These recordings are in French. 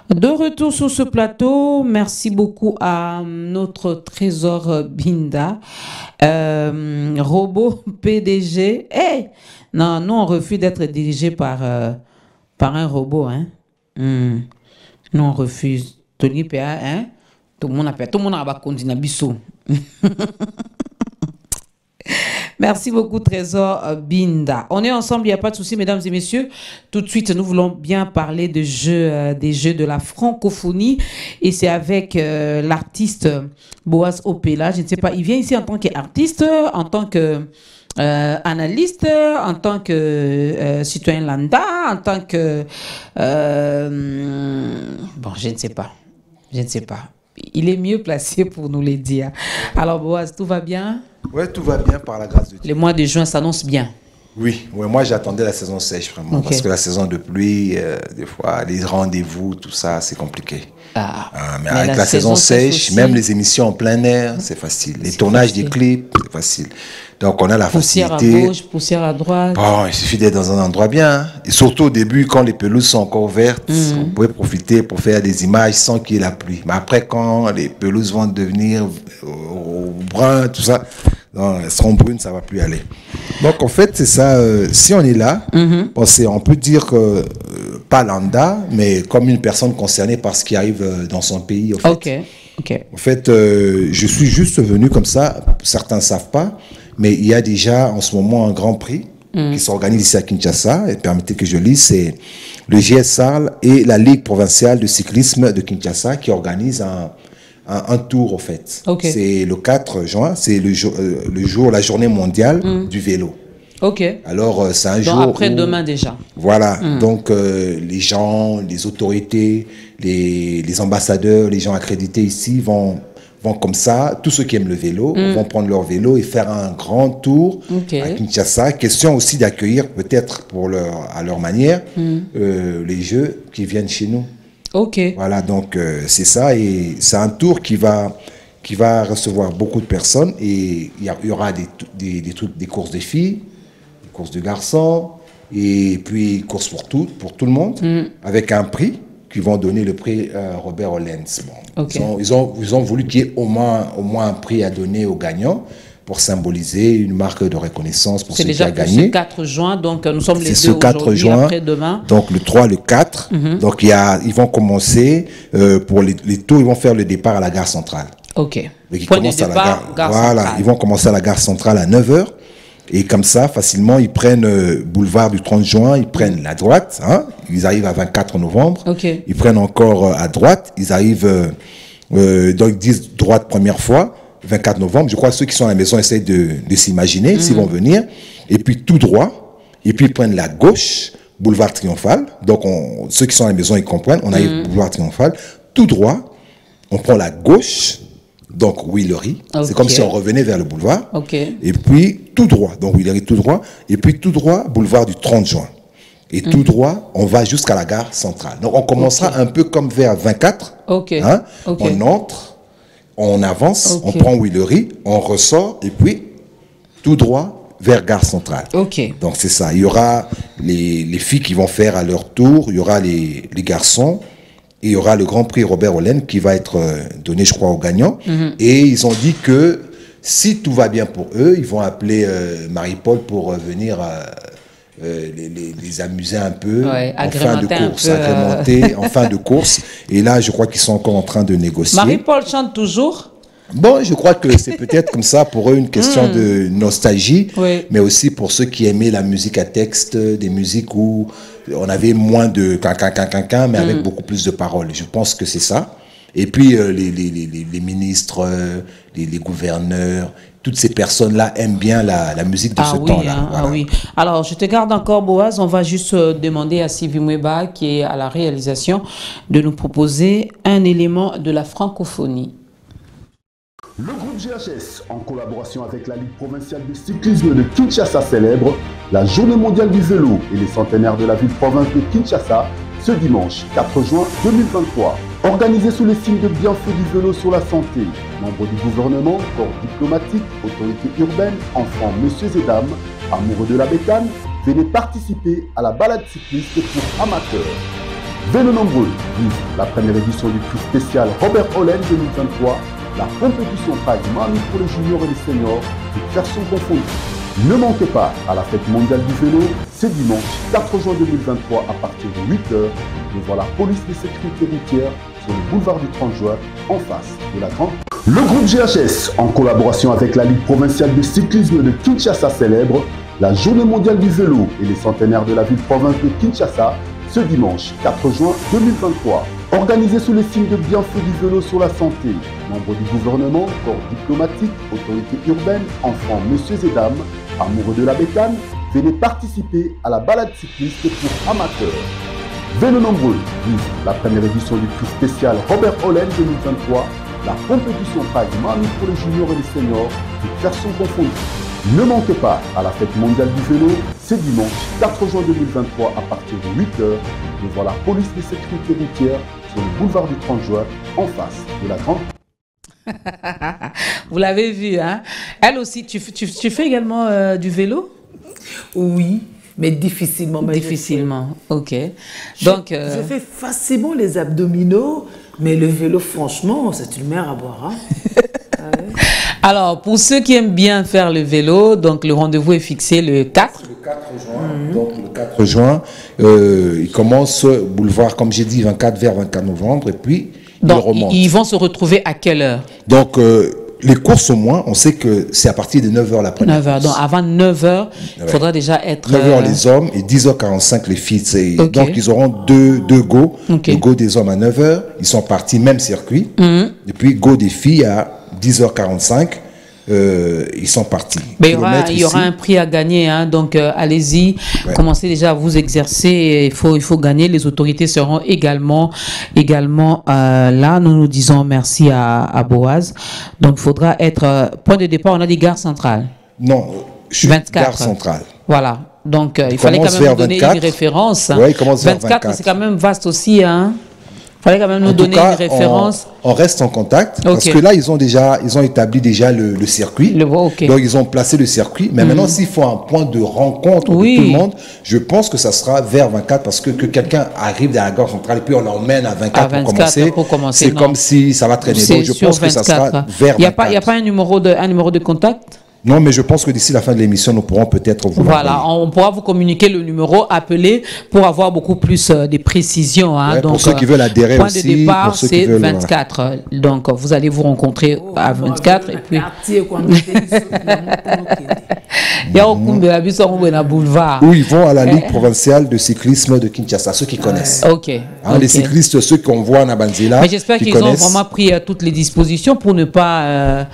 De retour sur ce plateau, merci beaucoup à notre trésor Binda, robot PDG. Hey! Non, nous on refuse d'être dirigé par un robot. Hein? Nous on refuse. Tony PA, hein? Tout le monde appelle. Tout le monde a continué à. Merci beaucoup, Trésor Binda. On est ensemble, il n'y a pas de souci, mesdames et messieurs. Tout de suite, nous voulons bien parler de des jeux de la francophonie. Et c'est avec l'artiste Boaz Opela. Je ne sais pas, il vient ici en tant qu'artiste, en tant que analyste, en tant que citoyen lambda, en tant que... bon, je ne sais pas. Je ne sais pas. Il est mieux placé pour nous le dire. Alors, Boaz, tout va bien? Oui, tout va bien par la grâce de Dieu. Le mois de juin s'annonce bien. Oui, moi j'attendais la saison sèche vraiment. Okay. Parce que la saison de pluie, des fois, les rendez-vous, tout ça, c'est compliqué. Mais avec la saison sèche, aussi, même les émissions en plein air, c'est facile. Les tournages des clips, c'est facile. Donc on a la poussière facilité. Poussière à gauche, poussière à droite. Bon, il suffit d'être dans un endroit bien. Hein. Et surtout au début, quand les pelouses sont encore vertes, vous pouvez profiter pour faire des images sans qu'il y ait la pluie. Mais après, quand les pelouses vont devenir brun, tout ça, non, elles seront brunes, ça ne va plus aller. Donc en fait, c'est ça. Si on est là, on peut dire que pas lambda, mais comme une personne concernée par ce qui arrive dans son pays. En fait. Okay. En fait, je suis juste venu comme ça. Certains ne savent pas. Mais il y a déjà en ce moment un grand prix qui s'organise ici à Kinshasa. Et permettez que je lise, c'est le GS Sarl et la Ligue provinciale de cyclisme de Kinshasa qui organisent un tour, en fait. C'est le 4 juin, c'est la journée mondiale du vélo. Alors, c'est un jour après-demain déjà. Voilà. Donc, les gens, les autorités, les ambassadeurs, les gens accrédités ici vont comme ça, tous ceux qui aiment le vélo vont prendre leur vélo et faire un grand tour à Kinshasa. Question aussi d'accueillir peut-être à leur manière les jeux qui viennent chez nous. Voilà, donc c'est ça. Et c'est un tour qui va recevoir beaucoup de personnes. Et il y aura des courses de filles, des courses de garçons, et puis courses pour tout le monde, avec un prix. Qui vont donner le prix Robert Ollens. Bon. Ils ont voulu qu'il y ait au moins un prix à donner aux gagnants pour symboliser une marque de reconnaissance pour ceux qui ont gagné. C'est le 4 juin, donc nous sommes les deux aujourd'hui, après-demain. Donc le 3, le 4. Donc ils vont commencer, pour les tours, ils vont faire le départ à la gare centrale. Donc, ils vont commencer à la gare centrale à 9h. Et comme ça, facilement, ils prennent boulevard du 30 juin, ils prennent la droite, hein, ils arrivent à 24 novembre, ils prennent encore à droite, ils arrivent, donc ils disent droite première fois, 24 novembre, je crois que ceux qui sont à la maison essayent de s'imaginer s'ils vont venir, et puis tout droit, et puis ils prennent la gauche, boulevard Triomphal, donc ceux qui sont à la maison ils comprennent, on arrive boulevard Triomphal, tout droit, on prend la gauche, donc Willery, c'est comme si on revenait vers le boulevard, et puis tout droit, donc Willery tout droit, et puis tout droit, boulevard du 30 juin. Et tout droit, on va jusqu'à la gare centrale. Donc on commencera un peu comme vers 24, hein, on entre, on avance, on prend Willery, on ressort, et puis tout droit vers gare centrale. Donc c'est ça, il y aura les filles qui vont faire à leur tour, il y aura les garçons, et il y aura le Grand Prix Robert Ollens qui va être donné, je crois, aux gagnants. Et ils ont dit que si tout va bien pour eux, ils vont appeler Marie-Paul pour venir les amuser un peu en fin de course, agrémenter en fin de course. Et là, je crois qu'ils sont encore en train de négocier. Marie-Paul chante toujours? Bon, je crois que c'est peut-être comme ça pour eux une question de nostalgie, mais aussi pour ceux qui aimaient la musique à texte, des musiques où on avait moins de quin, mais avec beaucoup plus de paroles. Je pense que c'est ça. Et puis les ministres, les gouverneurs, toutes ces personnes-là aiment bien la musique de ce temps-là. Voilà. Oui. Alors, je te garde encore, Boaz. On va juste demander à Sylvie Mweba, qui est à la réalisation, de nous proposer un élément de la francophonie. Le groupe GHS, en collaboration avec la Ligue provinciale de cyclisme de Kinshasa, célèbre la Journée mondiale du vélo et les centenaires de la ville-province de Kinshasa ce dimanche 4 juin 2023. Organisé sous les signes de bienfaits du vélo sur la santé, membres du gouvernement, corps diplomatique, autorités urbaines, enfants, messieurs et dames, amoureux de la bécane, venez participer à la balade cycliste pour amateurs. Vélo nombreux vive la première édition du prix spécial Robert Hollen 2023. La compétition prize money pour les juniors et les seniors, toutes versions confondues. Ne manquez pas à la fête mondiale du vélo, c'est dimanche 4 juin 2023 à partir de 8h devant la police de sécurité routière sur le boulevard du 30 juin en face de la grande. Le groupe GHS, en collaboration avec la Ligue provinciale de cyclisme de Kinshasa, célèbre la Journée mondiale du vélo et les centenaires de la ville-province de Kinshasa ce dimanche 4 juin 2023. Organisé sous les signes de bienfaits du vélo sur la santé, membres du gouvernement, corps diplomatique, autorités urbaines, enfants, messieurs et dames, amoureux de la bécane, venez participer à la balade cycliste pour amateurs. Vélo nombreux vive la première édition du prix spécial Robert Hollen 2023. La compétition prize money pour les juniors et les seniors, toutes versions confondues. Ne manquez pas à la fête mondiale du vélo, c'est dimanche 4 juin 2023 à partir de 8h devant la police de sécurité routière sur le boulevard du 30 juin en face de la grande. Vous l'avez vu, hein? Elle aussi, tu fais également du vélo? Oui, mais difficilement. Difficilement, ok. Donc, je fais facilement les abdominaux, mais le vélo, franchement, c'est une mer à boire. Hein? Alors, pour ceux qui aiment bien faire le vélo, donc le rendez-vous est fixé le 4. Le 4 juin. Donc le 4 juin, il commence boulevard, comme j'ai dit, 24 vers 24 novembre, et puis donc, il remonte. Ils vont se retrouver à quelle heure? Donc, les courses au moins, on sait que c'est à partir de 9h la première 9h, donc avant 9h, il faudra déjà être... 9h les hommes et 10h45 les filles. Okay. Donc, ils auront deux go. Okay. Le go des hommes à 9h, ils sont partis, même circuit. Et puis, go des filles à 10h45, ils sont partis. Mais il y aura un prix à gagner, hein, donc allez-y, commencez déjà à vous exercer, il faut gagner, les autorités seront également là. Nous disons merci à Boaz. Donc il faudra être, point de départ, on a dit gare centrale. Non, je suis 24. Gare centrale. Voilà, donc il fallait quand même nous donner 24. Une référence. Oui, il commence vers 24. C'est quand même vaste aussi, hein. Il fallait quand même nous donner une référence. On reste en contact parce que là, ils ont établi déjà le circuit. Donc, ils ont placé le circuit. Mais maintenant, s'il faut un point de rencontre de tout le monde, je pense que ça sera vers 24 parce que quelqu'un arrive dans la gare centrale et puis on l'emmène à 24 pour commencer. C'est comme si ça va traîner. Donc, je pense 24. Que ça sera vers 24. Il n'y a pas un numéro de contact? Non, mais je pense que d'ici la fin de l'émission, nous pourrons peut-être vous Voilà, on pourra vous communiquer le numéro, appeler pour avoir beaucoup plus de précisions. Hein. Ouais, donc, pour ceux qui veulent adhérer point aussi. Point de départ, c'est 24. Voilà. Donc, vous allez vous rencontrer à 24. Et puis... boulevard. Où ils vont à la Ligue provinciale de cyclisme de Kinshasa, ceux qui connaissent. Les cyclistes, ceux qu'on voit en Abanzila. Mais j'espère qu'ils ont vraiment pris toutes les dispositions pour ne pas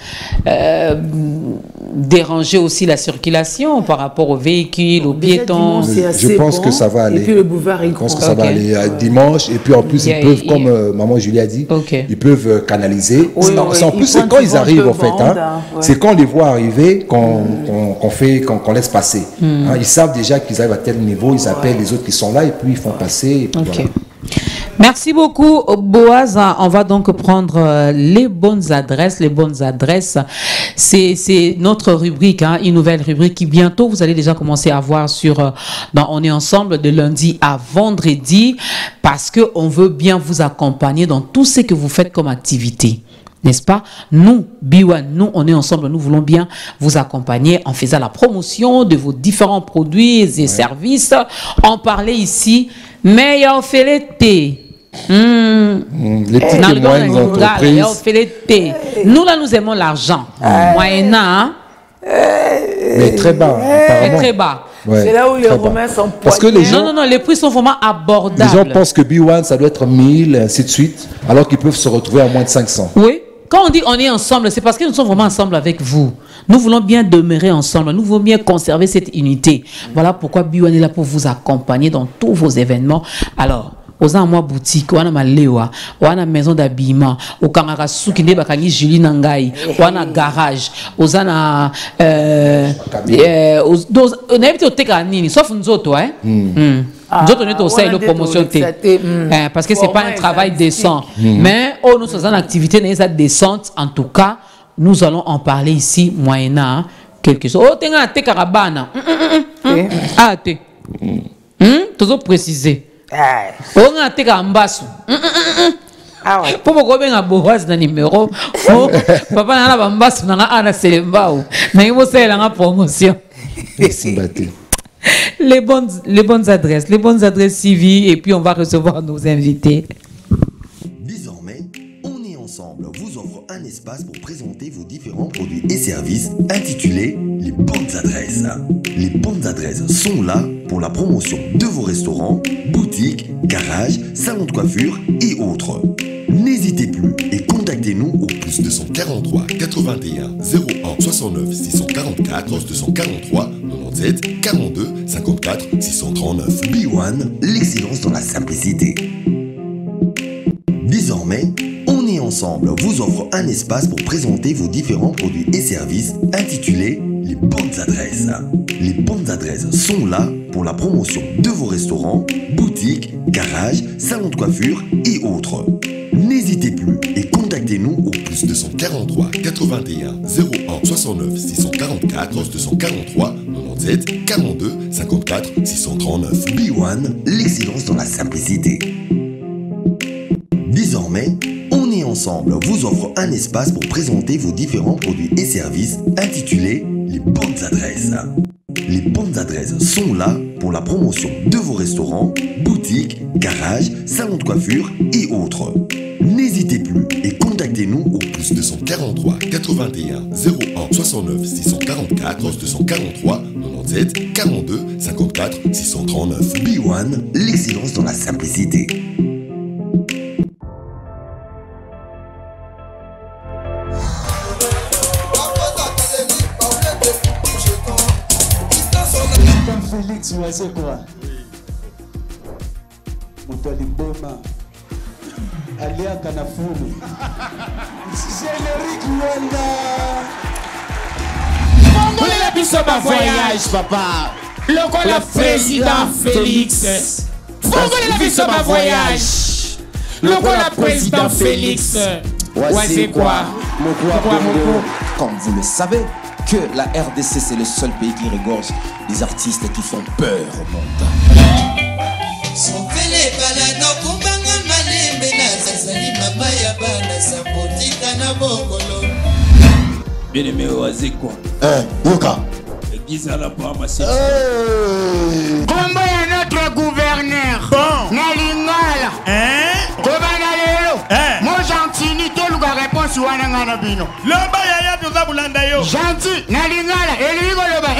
déranger aussi la circulation par rapport aux véhicules, aux piétons. Je pense que ça va aller. Et puis le boulevard, je pense que ça va aller dimanche. Et puis en plus, ils peuvent, comme maman Julie a dit, ils peuvent canaliser. En plus, c'est quand ils arrivent, en fait. C'est quand on les voit arriver qu'on laisse passer. Ils savent déjà qu'ils arrivent à tel niveau, ils appellent les autres qui sont là et puis ils font passer. Et puis voilà. Merci beaucoup, Boaz. On va donc prendre les bonnes adresses. C'est notre rubrique, une nouvelle rubrique qui bientôt vous allez déjà commencer à voir dans On est ensemble de lundi à vendredi parce que on veut bien vous accompagner dans tout ce que vous faites comme activité. N'est-ce pas? Nous, B1, nous, on est ensemble, nous voulons bien vous accompagner en faisant la promotion de vos différents produits et services. On parlait ici, mais on fait l'été. Les petites et moyennes entreprises. Nous, là, nous aimons l'argent. Moyennant. Mais très bas, apparemment. Très bas. Ouais, c'est là où les Romains sont parce que les gens, non, les prix sont vraiment abordables. Les gens pensent que B1, ça doit être 1000, ainsi de suite, alors qu'ils peuvent se retrouver à moins de 500. Oui. Quand on dit on est ensemble, c'est parce que nous sommes vraiment ensemble avec vous. Nous voulons bien demeurer ensemble. Nous voulons bien conserver cette unité. Voilà pourquoi B1 est là pour vous accompagner dans tous vos événements. Alors, aux moi boutique, on a malewa, on a maison d'habillement, au Kanara Soukine Bakani Julie Nangai, on a garage, on a on a évité au Tekanini, sauf nous autres, hein. Nous autres, on est au sein de promotion parce que c'est pas un travail décent. Mais nous sommes en activité décente. En tout cas, nous allons en parler ici moyennant quelque chose. Oh, t'es un Tekarabana. Ah, t'es. Toujours précisé. On a été en bas. Pour pourquoi bien à Boaz dans numéro papa n'a pas bas n'a ana selembao mais il faut faire la promotion. Les bonnes adresses CV et puis on va recevoir nos invités. Désormais, On est ensemble vous offre un espace pour présenter vos différents produits et services intitulé Les bonnes adresses. Les bonnes adresses sont là pour la promotion de vos restaurants, boutiques, garages, salons de coiffure et autres. N'hésitez plus et contactez-nous au plus 243 81 01 69 644 243 97 42 54 639. B1, l'excellence dans la simplicité. Désormais, On est ensemble vous offre un espace pour présenter vos différents produits et services intitulé Les bonnes adresses. Les bonnes adresses sont là pour la promotion de vos restaurants, boutiques, garages, salons de coiffure et autres. N'hésitez plus et contactez-nous au plus 243 81 01 69 644 243 97 42 54 639. B1, l'excellence dans la simplicité. Désormais, On est ensemble vous offre un espace pour présenter vos différents produits et services intitulé Les bonnes adresses. Les bonnes adresses sont là pour la promotion de vos restaurants, boutiques, garages, salons de coiffure et autres. N'hésitez plus et contactez-nous au plus 243 81 01 69 644 243 97 42 54 639. B1, l'excellence dans la simplicité. Félix, tu sais quoi? Moutali Boma, Alia Kanafulu, Générique Wanda. Congolais la biso ma voyage, papa. Le président Félix. Congolais la biso ma voyage. Le président Félix. Ouais, quoi? Comme vous le savez, que la RDC c'est le seul pays qui regorge des artistes qui font peur au monde. Bien aimé Oazekwa. Yoka. Église à la Brahma. Comment est notre gouverneur? Bon. Nalingala. Comment allez-vous? Moi gentil, ni tout le réponse ou anangana bino. Lomba yaya tuza bulanda yo. Gentil, Nalingala. Et lui goloba.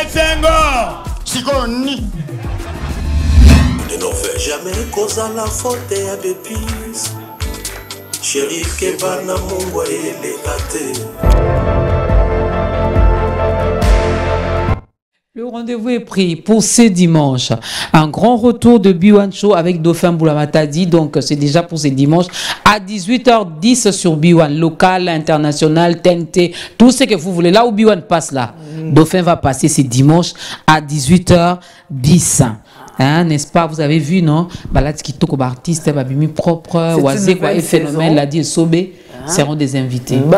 Esengo. Sikoni. Ne n'en fais jamais cause à la faute à bépis. Chérie, Kevana Mungwa et les gâtés. Le rendez-vous est pris pour ce dimanche. Un grand retour de B1 Show avec Dauphin Boulamatadi. Donc, c'est déjà pour ce dimanche à 18h10 sur B1. Local, international, TNT, tout ce que vous voulez. Là où B1 passe là, Dauphin va passer ce dimanche à 18h10. Hein, n'est-ce pas? Vous avez vu, non? Balatski Toko artiste, Babimi propre, Oazé, quoi, et phénomène, l'a dit, Sobé. Seront des invités. Oui,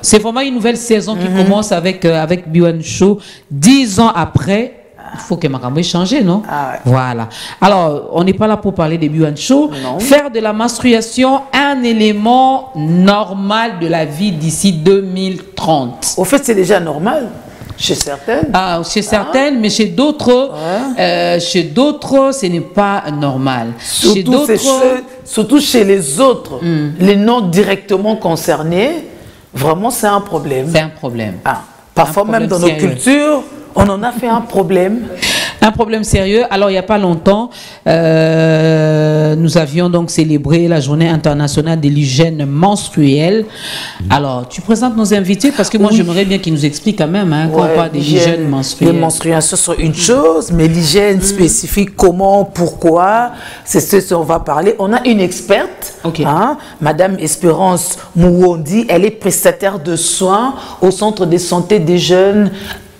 c'est vraiment une nouvelle saison qui commence avec B1 Show. 10 ans après, il faut que Makambo ait changé, non? Voilà. Alors, on n'est pas là pour parler de B1 Show. Non. Faire de la menstruation un élément normal de la vie d'ici 2030. Au fait, c'est déjà normal. Chez certaines. Chez certaines, mais chez d'autres, ce n'est pas normal. Surtout chez les autres, les non directement concernés, vraiment c'est un problème. C'est un problème. Parfois même dans nos cultures, on en a fait un problème. Un problème sérieux. Alors, il n'y a pas longtemps, nous avions donc célébré la journée internationale de l'hygiène menstruelle. Alors, tu présentes nos invités parce que moi, j'aimerais bien qu'ils nous expliquent quand même quand on parle de l'hygiène menstruelle. Les menstruations sont une chose, mais l'hygiène spécifique, comment, pourquoi, c'est ce dont on va parler. On a une experte, Madame Espérance Mouwondi. Elle est prestataire de soins au centre de santé des jeunes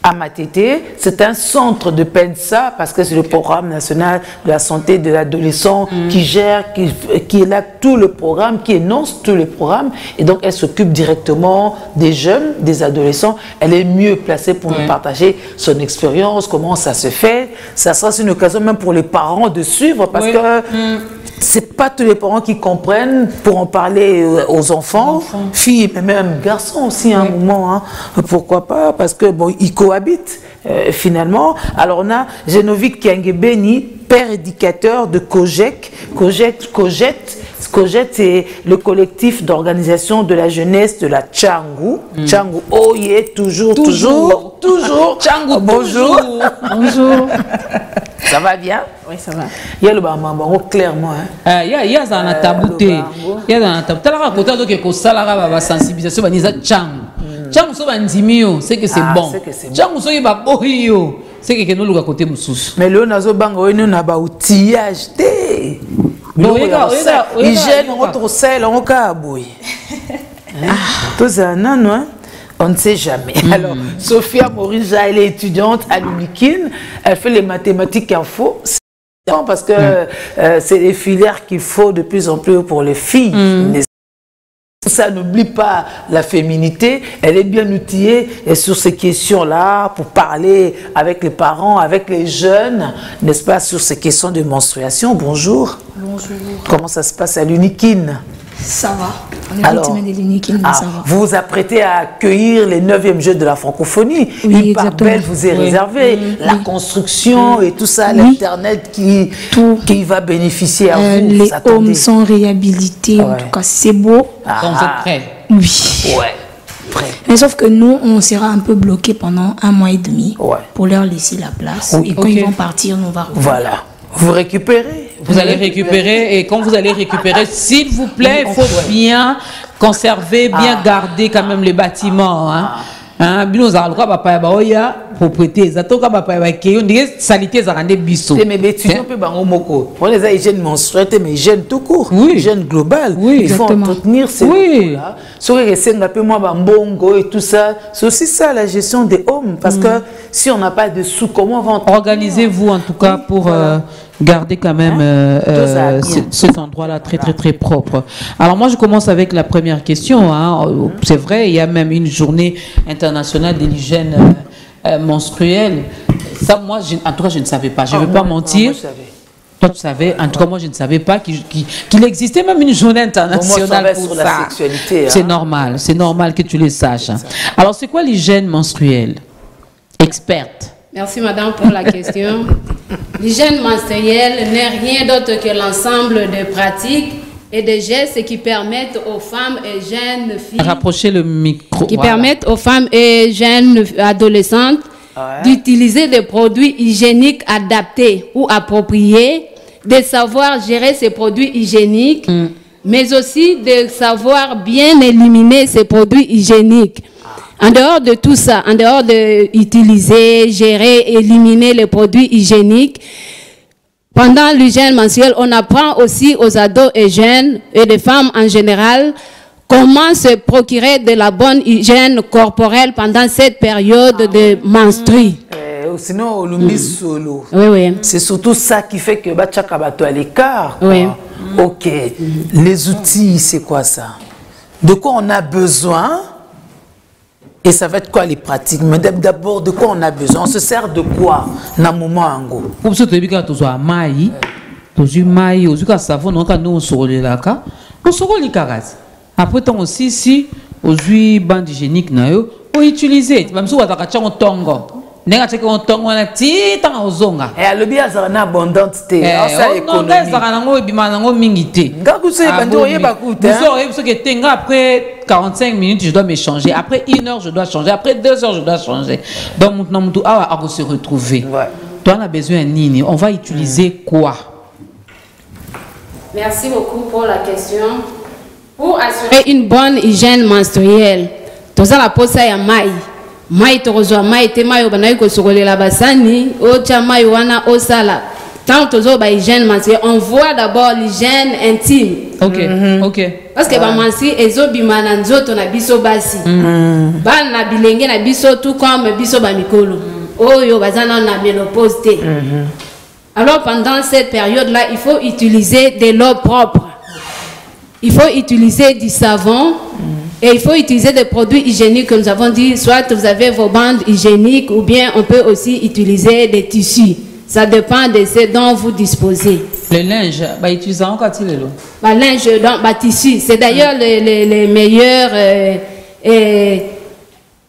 à Matete. C'est un centre de PENSA parce que c'est le programme national de la santé de l'adolescent qui gère, qui est là tout le programme, qui énonce tout le programme. Et donc, elle s'occupe directement des jeunes, des adolescents. Elle est mieux placée pour nous partager son expérience, comment ça se fait. Ça sera une occasion même pour les parents de suivre parce que c'est pas tous les parents qui comprennent pour en parler aux enfants, filles, mais même garçons aussi à un moment. Hein. Pourquoi pas? Parce que bon, ils cohabitent finalement. Alors on a Genovic Kiangebeni, père éducateur de COGET. COGET, c'est le collectif d'organisation de la jeunesse de la Tchangou. Tchangou, oh yeah, toujours. Tchangou, bonjour. Bonjour. Ça va bien? Oui, ça va. Il y a le bambambango clairement. Il y a un tabouté. Il y a un tabouté. Il y a sensibilisation. Tchangou, c'est que c'est bon. Tchangou, c'est que nous côté moussous. Mais là, nous avons un outillage. Hygiène, on sel, on cabouille. Tout ça, non, on ne sait jamais. Alors, Sophia Morija, elle est étudiante à l'UNIKIN. Elle fait les mathématiques info. Parce que c'est les filières qu'il faut de plus en plus pour les filles. Ça n'oublie pas la féminité, elle est bien outillée sur ces questions-là pour parler avec les parents, avec les jeunes, n'est-ce pas, sur ces questions de menstruation. Bonjour. Bonjour. Comment ça se passe à l'UNIKIN? Ça va. On est victime de l'UNIKIN, ça va. Vous vous apprêtez à accueillir les 9e Jeux de la francophonie. Oui, une part belle vous est réservée. La construction et tout ça, l'Internet qui va bénéficier à vous. Les hommes sont réhabilités, en tout cas, c'est beau. Quand vous êtes prêts. Oui. Prêt. Mais sauf que nous, on sera un peu bloqués pendant 1 mois et demi pour leur laisser la place. Et quand ils vont partir, nous on va revenir. Voilà. Vous récupérez. Vous allez récupérer et quand vous allez récupérer, s'il vous plaît, il faut bien conserver, bien garder quand même les bâtiments. Mais étudiants pour les hygiènes menstruelles, mais hygiène tout court, hygiène globale. Il faut entretenir ces là. Et tout ça, c'est aussi ça la gestion des hommes. Parce que si on n'a pas de sous, comment on va organisez-vous en tout cas pour garder quand même cet endroit-là très propre. Alors moi je commence avec la première question. C'est vrai, il y a même une journée internationale de l'hygiène menstruelle. Ça, moi, en tout cas, je ne savais pas. Je ne veux pas mentir. Toi, tu savais. En tout cas, moi, je ne savais pas qu'il existait même une journée internationale pour ça. La sexualité. C'est normal. C'est normal que tu le saches. Alors, c'est quoi l'hygiène menstruelle? Experte. Merci, madame, pour la question. L'hygiène menstruelle n'est rien d'autre que l'ensemble de pratiques et de gestes qui permettent aux femmes et jeunes filles... Rapprochez le micro. Qui permettent aux femmes et jeunes adolescentes d'utiliser des produits hygiéniques adaptés ou appropriés, de savoir gérer ces produits hygiéniques, mais aussi de savoir bien éliminer ces produits hygiéniques. En dehors de tout ça, en dehors d'utiliser, gérer, éliminer les produits hygiéniques, pendant l'hygiène menstruelle, on apprend aussi aux ados et jeunes et les femmes en général comment se procurer de la bonne hygiène corporelle pendant cette période de menstru. Sinon, l'oubli solo. Oui. C'est surtout ça qui fait que Bachaka bateau à l'écart. Oui. Ok. Les outils, c'est quoi ça? De quoi on a besoin? Et ça va être quoi les pratiques? Mais d'abord, de quoi on a besoin? On se sert de quoi? Dans le moment ango. Pour ce que tu as dit, maï, tu as maï, tu as savon, on a nous sur les lacs, on sur les caras. Après, tu as aussi si aux huiles bandes hygiéniques, on utilise. Même si on a un tongo. Nenga cheke on tongo na tita na ozonga. Le bien ça na abondante te. Ça économie. Non, ça na ngo bima na ngo mingité. Ngaku se bando yeba kuta. Vous que tenga après 45 minutes je dois me changer. Après 1 heure je dois changer. Après 2 heures je dois changer. Donc maintenant mutu a se retrouver. Toi on a besoin nini. On va utiliser quoi? Merci beaucoup pour la question. Pour assurer une bonne hygiène menstruelle, tous à la pose ya mai. Mai torozwa mai te mai obanayi ko sokolela basani ocha mai wana osala tant aux hygiène menstruelle, on voit d'abord l'hygiène intime. Ok. Parce que bamansi ezo bimana nzoto na biso basi. Ban na bilenge na biso tout comme biso ba mikolo. Oyo bazana na ménopause té. Alors pendant cette période-là, il faut utiliser de l'eau propre. Il faut utiliser du savon et il faut utiliser des produits hygiéniques que nous avons dit. Soit vous avez vos bandes hygiéniques ou bien on peut aussi utiliser des tissus. Ça dépend de ce dont vous disposez. Le linge, bah utilisez encore le linge, donc tissu. C'est d'ailleurs les meilleurs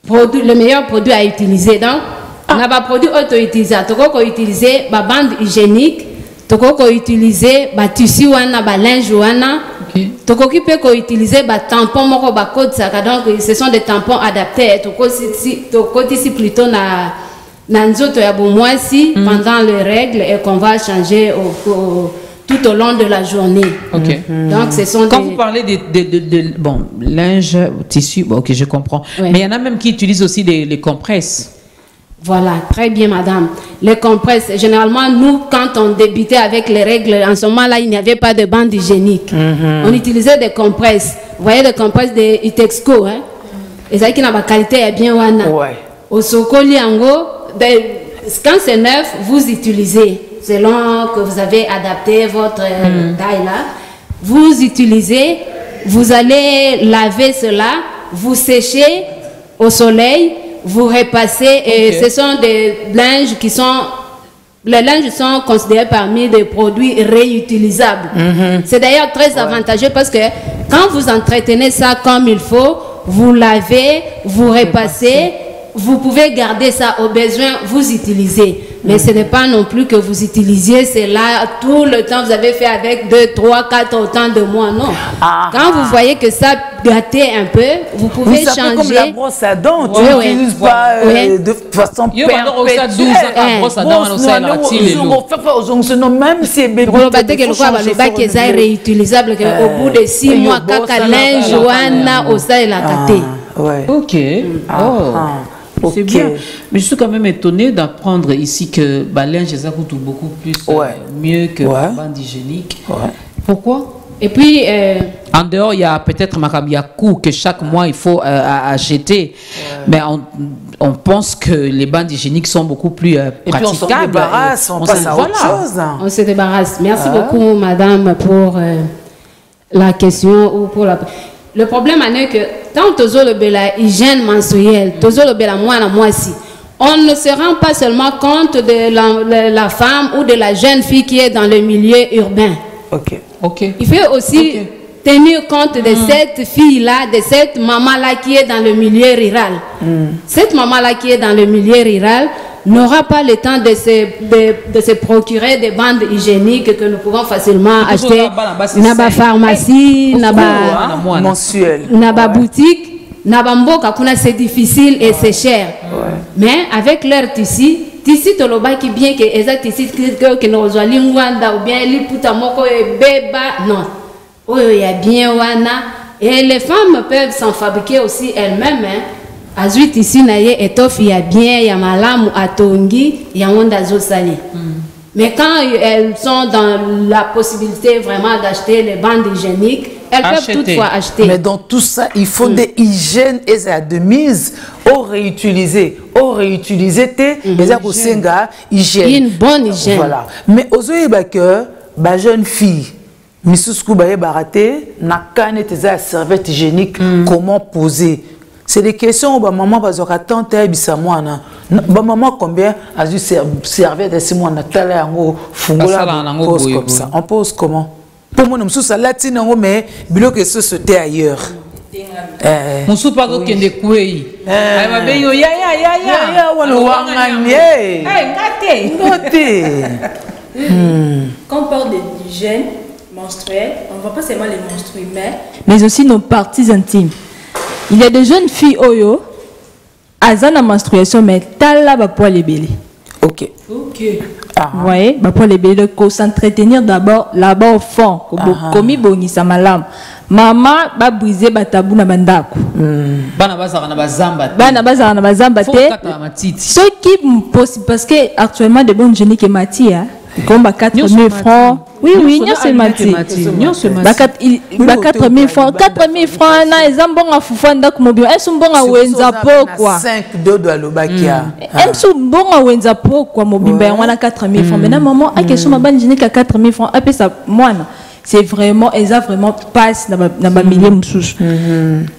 produits, le meilleur produit à utiliser. Donc, on a des produits auto-utilisés. On peut utiliser des bandes hygiéniques. On peut utiliser des tissus, des linge. On peut utiliser des tampons. Donc, ce sont des tampons adaptés. On peut ici plutôt pendant les règles et qu'on va changer tout au long de la journée. Donc, ce sont quand vous parlez de bon, linge, tissu, bon, ok, je comprends. Oui. Mais il y en a même qui utilisent aussi les compresses. Voilà, très bien, madame. Les compresses, généralement, nous, quand on débutait avec les règles, en ce moment-là, il n'y avait pas de bande hygiénique. On utilisait des compresses. Vous voyez les compresses de Itexco, hein? Et ça qui n'a pas qualité, est bien wana. Au Sokoli Ango, quand c'est neuf, vous utilisez, selon que vous avez adapté votre taille là, vous utilisez, vous allez laver cela, vous séchez au soleil, vous repassez, et ce sont des linges qui sont, les linges sont considérés parmi des produits réutilisables. C'est d'ailleurs très avantageux parce que quand vous entretenez ça comme il faut, vous lavez, vous repassez, vous pouvez garder ça au besoin, vous utilisez. Mais ce n'est pas non plus que vous utilisiez cela tout le temps, vous avez fait avec 2, 3, 4 autant de mois, non. Quand vous voyez que ça gâtait un peu, vous pouvez changer. Comme la brosse à dents, tu n'utilises pas de façon perpétuelle. Même si c'est bébé, il faut réutilisable au bout de 6 mois, quand linge wana au sein la gâté. Ok. C'est bien. Mais je suis quand même étonné d'apprendre ici que linge ça coûte beaucoup plus mieux que la bande hygiénique. Pourquoi? Et puis en dehors il y a peut-être un coût que chaque mois il faut acheter, mais on pense que les bandes hygiéniques sont beaucoup plus praticables. Et puis on se débarrasse, on passe à autre chose. On se débarrasse. Merci beaucoup, madame, pour la question ou pour la. Le problème est que tant que la hygiène menstruelle, on ne se rend pas seulement compte de la femme ou de la jeune fille qui est dans le milieu urbain. Il faut aussi tenir compte de cette fille-là, de cette maman-là qui est dans le milieu rural. Cette maman-là qui est dans le milieu rural n'aura pas le temps de se procurer des bandes hygiéniques que nous pouvons facilement acheter dans la pharmacie, dans la boutique, dans la mboka, c'est difficile et c'est cher. Mais avec leur tissu toloba qui bien que exact tissu que nous avons lingwanda ou bien liputa moko e beba non. Oyo ya bien wana et les femmes peuvent s'en fabriquer aussi elles-mêmes. Azuit ici naye étoffe ya bien ya malamu atongi ya onda zosali. Mais quand elles sont dans la possibilité vraiment d'acheter les bandes hygiéniques, elles peuvent toutefois acheter. Mais dans tout ça, il faut des hygiènes et de mise au réutiliser. Au réutiliser, une bonne hygiène. Voilà. Mais aux que la jeune fille, Missouskou Baye Baraté, n'a qu'à être serviette hygiénique, comment poser. C'est des questions où maman va se raconter à Bissamouana. Maman combien a dû servir de ce mois natal à on pose comme ça. On pose comment? Pour moi, nous sommes latine, mais bilo que ce c'était ailleurs. On ne sait pas que des couilles. Quand on parle d'hygiène menstruelle, on ne voit pas seulement les menstrues, mais aussi nos parties intimes. Il y a des jeunes filles oyo azana menstruation mais tala ba poil ebele. OK. Vous voyez, ba poil ebele ko s'entretenir d'abord là-bas au fond, komi bongisa malamu. Maman ba briser ba tabou na bandako. Bana bazaka na bazamba. Bana bazaka na bazamba te. Ce qui possible parce que actuellement de bonnes hygiéniques et matières Comme 4 000 francs. Oui, oui, nous sommes matis. 4 000 francs. 4 000 francs, ils ont bon à Fufanda comme bien. Ils sont bons à Wenzapo, quoi. 5 dodo à l'Obakia. Ils sont bons à Wenzapo, quoi, mobile. On a 4 000 francs. Maintenant, maman, à question, ma bonne génie qu'à 4 000 francs. Après ça, moi, c'est vraiment, ils ont vraiment passé dans ma millier moussouche.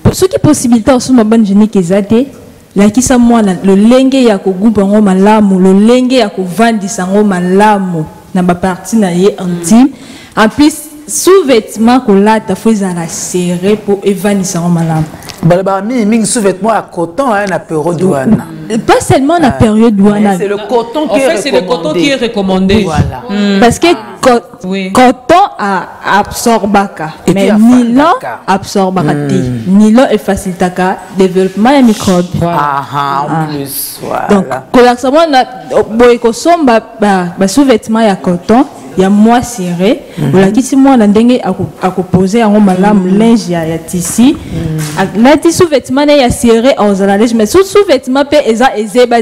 Pour ceux qui possibilité, aussi, ma bonne génie qu'ils ont été. La kisa mwana le lenge ya koguba ngo malamu le lenge ya kovandisa ngo malamu na ba partie na ye intime en plus sous-vêtement ko lata faut la serrer pour evandisa ngo malamu balaba mingi sous-vêtement à coton hein na période douane pas seulement la période douane c'est le coton qui c'est le coton qui est recommandé voilà parce que coton absorbaka mais nylon absorbaka nylon est facilitaka développement des microbes en plus voilà donc collectivement na boy ko somba ba sous-vêtement ya coton ya moi serré voilà qui si moi na ndenge à poser en malamu linge ya tissu la tissu sous-vêtement ya serré en zalage mais sous-vêtement pe eza zeba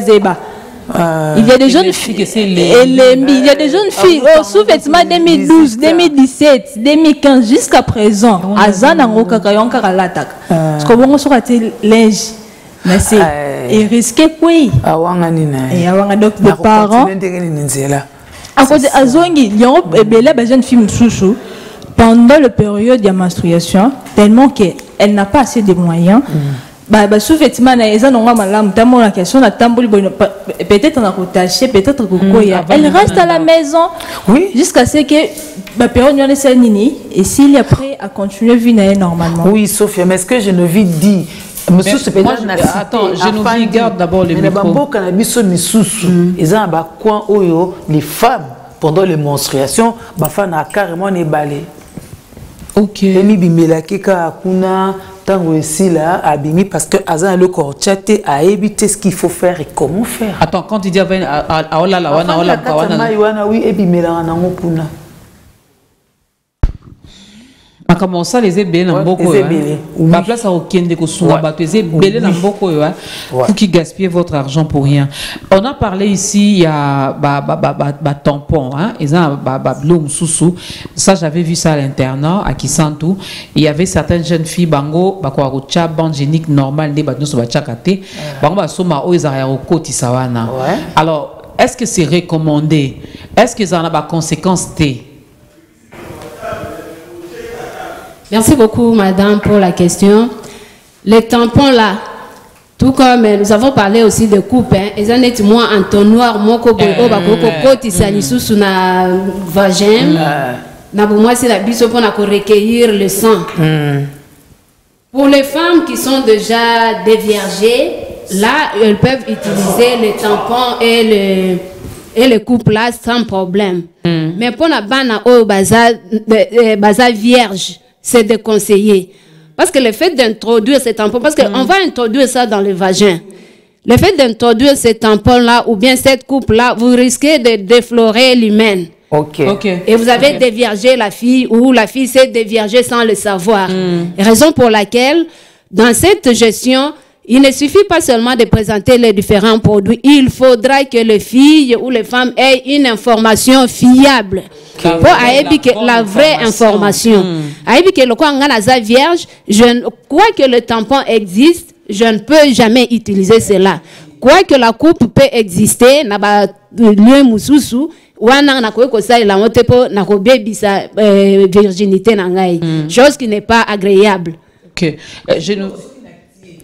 il y a des jeunes filles il y a des jeunes filles sous-vêtements 2012, 2017, 2015 jusqu'à présent azana ngokaka yonkaka lataka parce que bon sur raté linge mais c'est et risqué quoi awanga nina et awanga donc les parents à cause azongi yon ebele ba jeune fille moussouchou pendant la période de menstruation tellement qu'elle n'a pas assez de moyens sous-vêtements la question peut-être on a retaché peut-être elle reste à la maison jusqu'à ce que la période et s'il est prêt à continuer à vivre normalement. Oui Sophia, mais est-ce que je ne vis dit monsieur attends, je nous garde d'abord les micros. Les femmes pendant les menstruations bafana a carrément éballé. OK. Emi bimela keka kuna tango ici là abimi parce que azan le corps chaté a éviter ce qu'il faut faire et comment faire. Attends, quand tu dis oui et bimela na ngopuna. Comment ça les ébélés na mboko ma place à okende ko sunga bato les ébélés na mboko pour qui gaspiller votre argent pour rien. On a parlé ici il y a tampon hein ils ont blum sousou ça j'avais vu ça à l'internat à Kisantu il y avait certaines jeunes filles bango bakwa rocha bande génique normale des bato so bachakate bango basoma o izaya okoti sawana. Alors est-ce que c'est recommandé? Est-ce que ça a des conséquences? Merci beaucoup, madame, pour la question. Les tampons là, tout comme nous avons parlé aussi de coupe, ils ont été moins entonnoir, mon na vagin. Pour moi, c'est la bise pour recueillir le sang. Pour les femmes qui sont déjà déviergées, là, elles peuvent utiliser les tampons et le coupe là sans problème. Mais pour la bana au bazar vierge, c'est déconseillé. Parce que le fait d'introduire ces tampons, parce qu'on va introduire ça dans le vagin. Le fait d'introduire ces tampons-là ou bien cette coupe-là, vous risquez de déflorer l'humaine. Et vous avez déviergé la fille ou la fille s'est déviergée sans le savoir. Raison pour laquelle, dans cette gestion, il ne suffit pas seulement de présenter les différents produits. Il faudra que les filles ou les femmes aient une information fiable. Pour la vraie information. Vierge, quoi que le tampon existe, je ne peux jamais utiliser cela. Quoi que la coupe peut exister, virginité, chose qui n'est pas agréable. Ok.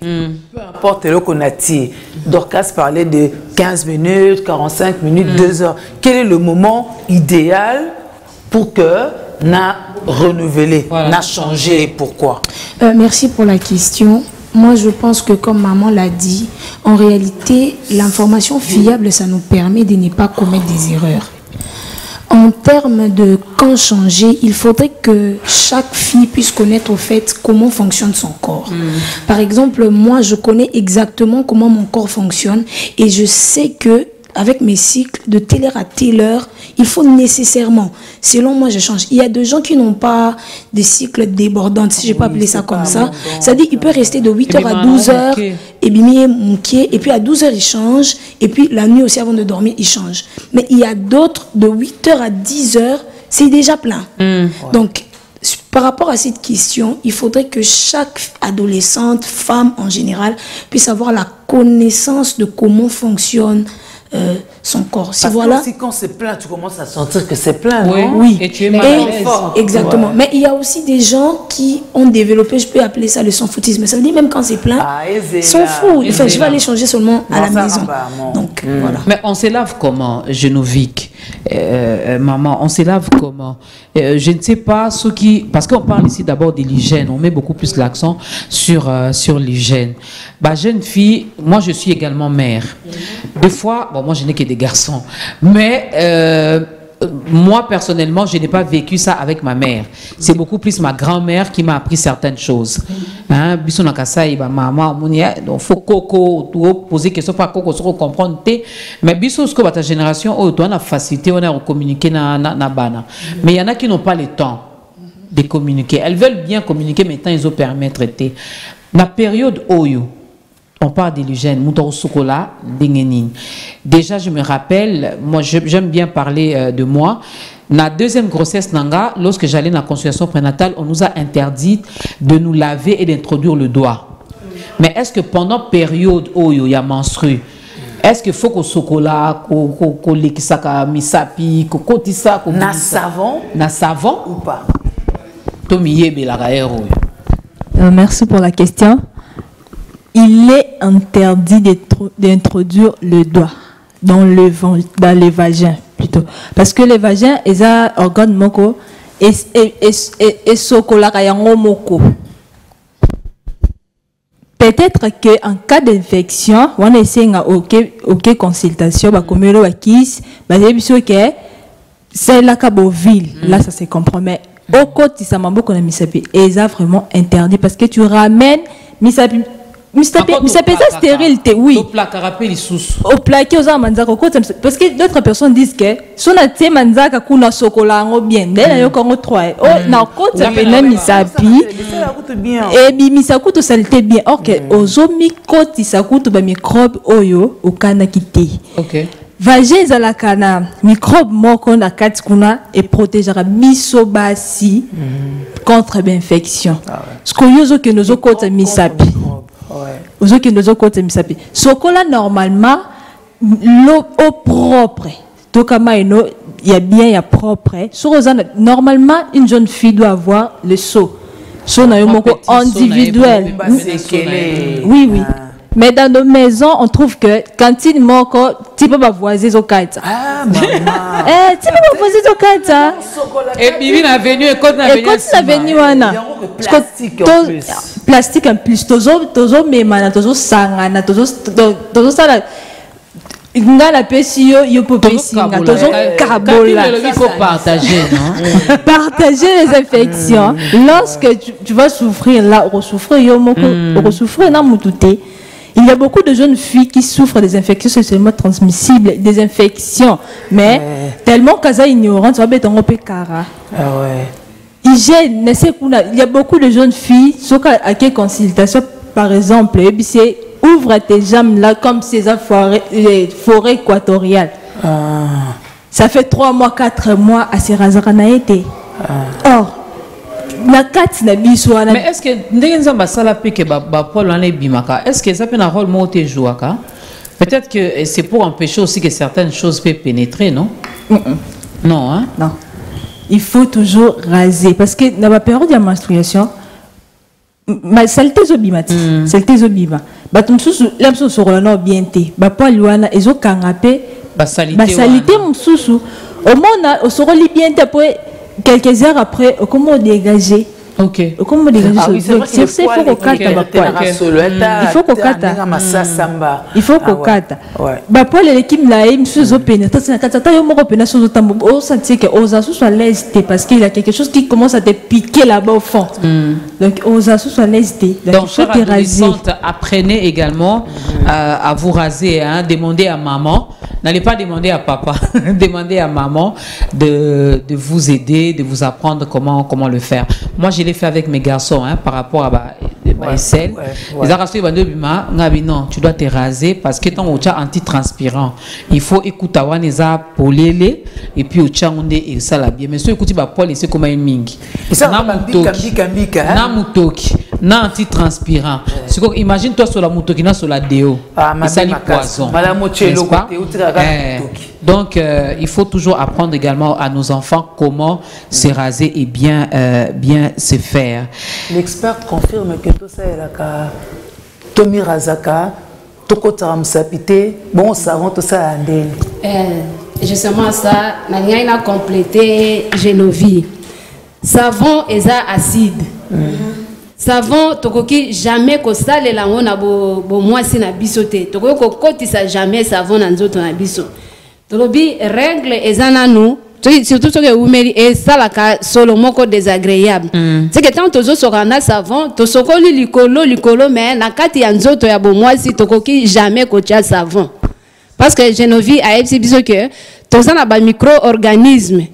Peu importe le qu'on a tiré. Dorcas parlait de 15 minutes, 45 minutes, 2 heures. Quel est le moment idéal pour que n'a renouvelé, n'a changé? Pourquoi? Merci pour la question. Moi, je pense que comme maman l'a dit, en réalité, l'information fiable, ça nous permet de ne pas commettre des erreurs. En termes de quand changer, il faudrait que chaque fille puisse connaître au fait comment fonctionne son corps. Par exemple, moi, je connais exactement comment mon corps fonctionne et je sais que avec mes cycles de telle heure à telle heure, il faut nécessairement, selon moi, je change. Il y a des gens qui n'ont pas des cycles débordants, si je peux appeler ça comme ça. C'est-à-dire qu'il peut rester de 8h à 12h, et puis à 12h, il change, et puis la nuit aussi, avant de dormir, il change. Mais il y a d'autres, de 8h à 10h, c'est déjà plein. Donc, par rapport à cette question, il faudrait que chaque adolescente, femme en général, puisse avoir la connaissance de comment fonctionne son corps. Parce que aussi, quand c'est plein, tu commences à sentir que c'est plein, oui, non? Oui, et tu es mal à l'aise. Exactement. Ouais. Mais il y a aussi des gens qui ont développé, je peux appeler ça le sans-foutisme. Ça veut dire même quand c'est plein, ils s'en foutent. Enfin, je vais aller changer seulement à la maison. Donc, voilà. Mais on se lave comment, Genovic, maman, on se lave comment? Je ne sais pas ce qui... Parce qu'on parle ici d'abord de l'hygiène. On met beaucoup plus l'accent sur l'hygiène. Bah, jeune fille, moi je suis également mère. Des fois, bon, moi je n'ai que des garçons. Mais moi personnellement, je n'ai pas vécu ça avec ma mère. C'est beaucoup plus ma grand-mère qui m'a appris certaines choses. Hein, biso na kasai ba maman monia donc faut coco poser question pas coco se comprendre té mais biso ce que ta génération oh toi on a facilité on a communiquer na bana. Mais il y en a qui n'ont pas le temps de communiquer. Elles veulent bien communiquer mais tant ils ont permettre té. La période oyo on parle de l'hygiène, mouton au chocolat, dengenin. Déjà, je me rappelle, moi, j'aime bien parler de moi. La deuxième grossesse, Nanga, lorsque j'allais dans la consultation prénatale, on nous a interdit de nous laver et d'introduire le doigt. Mais est-ce que pendant période où il y a menstrué, est-ce qu'il faut qu'au chocolat, qu'au lekisaka, misapi, qu'au kotisa, na savon? Na savon ou pas? Merci pour la question. Il est interdit d'introduire le doigt dans les vagins plutôt, parce que les vagins ils ont organe moko et sokola kayango moko. Peut-être que en cas d'infection, on essaie une OK consultation, ba komelo ba kiss, ba yebiso que c'est la caboville, là ça se compromet. Au côté ça maboko na misapi, et ça vraiment interdit parce que tu ramènes misapi. Mais ça stérile, oui. Au plaqué aux manzaka, parce que d'autres personnes disent que si on a été manzaka kuna sokola bien, d'ailleurs quand on trois, oh na côte ça peut même misapi, et misa coûte saleté bien. Ok, aux omi côte ça coûte ba microbe oyo au kana kité. Ok. Vagin za la kana microbe moko na kati kuna et protégera misobasi contre l'infection. Ce que yozo que nous côte misapi. Aux autres qui nous ont côté misapi. Sokola normalement l'eau propre. Donc il y a bien, il y a propre. Normalement une jeune fille doit avoir le seau. Son individuel. Oui, oui. Mais dans nos maisons, on trouve que quand il manque, tu peux pas voiser au kite. Ah, maman. Tu peux pas voiser au kite. Et puis, il a venu, et quand il a venu, plastique en plus. Tozo memana, tozo sangana, tozo sala. Ngala pesi yo peut pesinga, tozo kabola. Il faut partager, non? Partager les infections. Lorsque tu vas souffrir là, ressouffrir yo moko, ressouffrir na mututé. Il y a beaucoup de jeunes filles qui souffrent des infections sexuellement transmissibles, des infections, mais tellement qu'elles sont ignorantes, ça va être un peu cara. Ah ouais. Hygiène, il y a beaucoup de jeunes filles, sauf à quelle consultation, par exemple, c'est ouvre tes jambes là comme ces forêts équatoriales. Ça fait 3 mois, 4 mois à ces razaranaïté. Or, mais est-ce que est-ce que ça peut un rôle monter jouer? Peut-être que c'est pour empêcher aussi que certaines choses peuvent pénétrer, non? Non, hein? Non. Il faut toujours raser parce que dans la période de la menstruation, ma saleté zobimati, saleté zobima. Batum sous l'absence sur le bien té. Bapa luana ezo kangapé. Basalité moussou. Au moins on sera bien té après. Quelques heures après, comment dégager? Ok. Comment dire c'est il faut qu'on cata il faut qu'on cata il faut qu'on cata bah pour l'équipe là il me fait opérer t'as eu mon opérer sur le tambour on sentit que aux asus soit l'aise parce qu'il y a quelque chose qui commence à te piquer là-bas au fond donc aux asus soit l'aise donc chère adolescente apprenez également à vous raser hein, demandez à maman. N'allez pas demander à papa, demandez à maman de vous aider, de vous apprendre comment le faire. Moi, je l'ai fait avec mes garçons hein, par rapport à Essel. Non, tu dois te raser parce que ton ocha anti-transpirant. Il faut écouter Waneza polele et puis ocha onde et ça la bien. Mais si écoutez ba Paul c'est comme un mingi. Na mutoki, na anti-transpirant. Imagine toi sur la mutoki na sur la déo. Et ça les poison. Donc il faut toujours apprendre également à nos enfants comment se raser et bien se faire. L'expert confirme que tout ça est là Tommy Razaka Toko Taramsapité bon savon tout ça andel. Justement ça n'a complété Génovie. Savon et acide. Savon tokoki jamais ko sale la ngona bo mwasi na biso te tokoki ko kotisa jamais savon na nzoto na biso tolobi règle ezana nous surtout ce que vous mettez et ça la solo moko désagréable c'est que tant tozo sorana savon to sokoli likolo mais na kati ya nzoto ya bo mwasi tokoki jamais ko tia savon parce que Genovie a epsi biso que tozana ba micro-organisme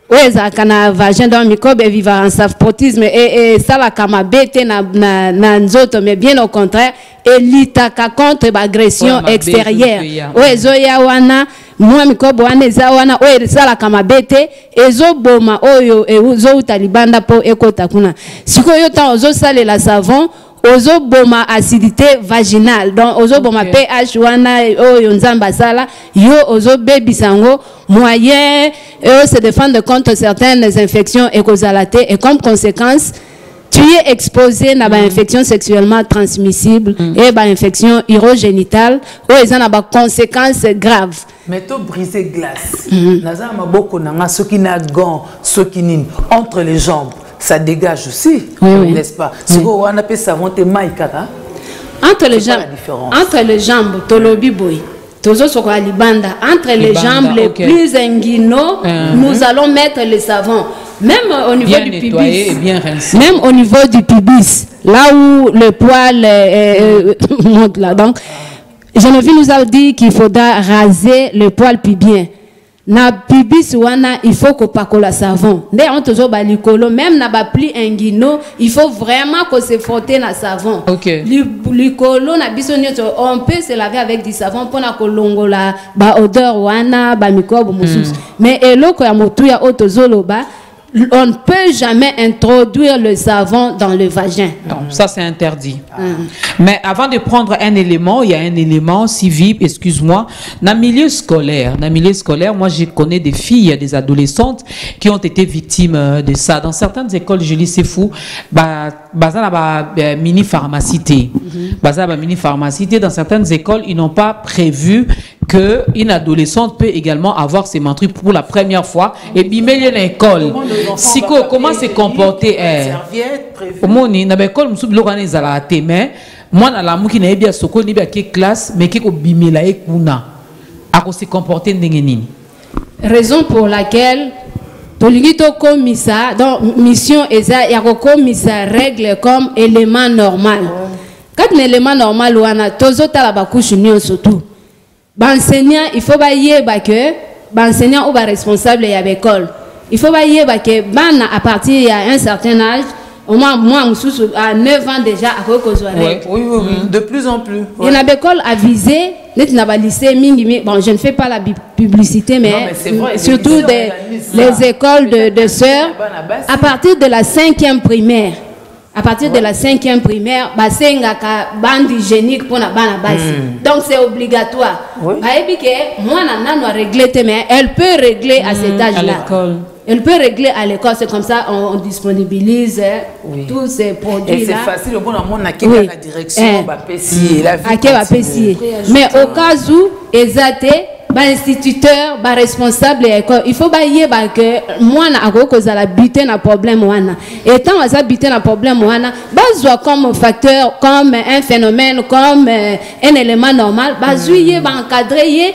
oui, ça kana vagin dans microbe et vivre en sapotisme et ça la kama bête na nzoto mais bien au contraire elitaka contre l'agression extérieure. Oui, zoya wana moi microbe wana za wana oui ça la kama bête ezo boma oyo ezo utalibanda po ekota kuna. Siko yo ta ozo sale la savon ozo boma acidité vaginale donc ozo boma pH wana oyo nzamba sala yo ozo baby sango moyen se défendre contre certaines infections et causalités et comme conséquence tu es exposé à une infection sexuellement transmissible et à infection urogénitale ou ils ont des conséquences graves. Mais tu briser glace. Naza maboko nanga soki na gant soki nini entre les jambes. Ça dégage aussi, n'est-ce pas? Si on a appelé savon te maïkaka. Entre les jambes, tolobi boy. Tozo soko libanda. Entre les jambes les plus inguinaux, nous allons mettre le savon. Même au niveau du pubis. Même au niveau du pubis, là où le poil monte là. Donc, Geneviève nous a dit qu'il faudra raser le poil pubien. Na pubis wana il faut qu'on passe la savon. Dès on toujours balikolo même na ba pli inguino il faut vraiment qu'on se frotter na savon. Likolo na biso nyoto on peut se laver avec du savon pour na kolongola ba odeur wana ba microbe mususu. Mais eloko ya motu ya otozolo ba on ne peut jamais introduire le savon dans le vagin. Non, ça c'est interdit. Mais avant de prendre un élément, il y a un élément civil, excuse-moi, dans le milieu scolaire, moi je connais des filles, des adolescentes qui ont été victimes de ça. Dans certaines écoles, je lis c'est fou, mini pharmacité. Mini pharmacité, dans certaines écoles, ils n'ont pas prévu qu'une adolescente peut également avoir ses menstrues pour la première fois et bimer l'école. Siko, comment se comporter? Comment ni na l'école musu bilokana ezala te mais moi na la muki na ebia soko ni bia ke classe mais ke ko bimela ekuna ako se comporter ndenge nini? Raison pour laquelle Tolingito komisa donc mission eza ya ko komisa règle comme élément normal. Quand un élément normal wana tozo tala ba couche nyon surtout. Enseignant, il faut bailler que enseignant ou responsable ya l'école. Il faut bailler que à partir il y a un certain âge, au moins moi à 9 ans déjà à oui, de plus en plus. Il y a l'école avisée, lycée bon je ne fais pas la publicité mais vrai, surtout les écoles de sœurs à partir de la 5e primaire. À partir de la 5e primaire, c'est une bande hygiénique pour la base. Donc c'est obligatoire. Moi, je dois régler, mais elle peut régler à cet âge-là. Elle peut régler à l'école, c'est comme ça on disponibilise tous ces produits-là. Et c'est facile, on a la direction, mais au cas où, instituteur, responsable école, il faut que moi na cause la buter na problème wana. Et tant ça buter na problème wana, bazwa comme facteur, comme un phénomène, comme un élément normal, bazuye encadrer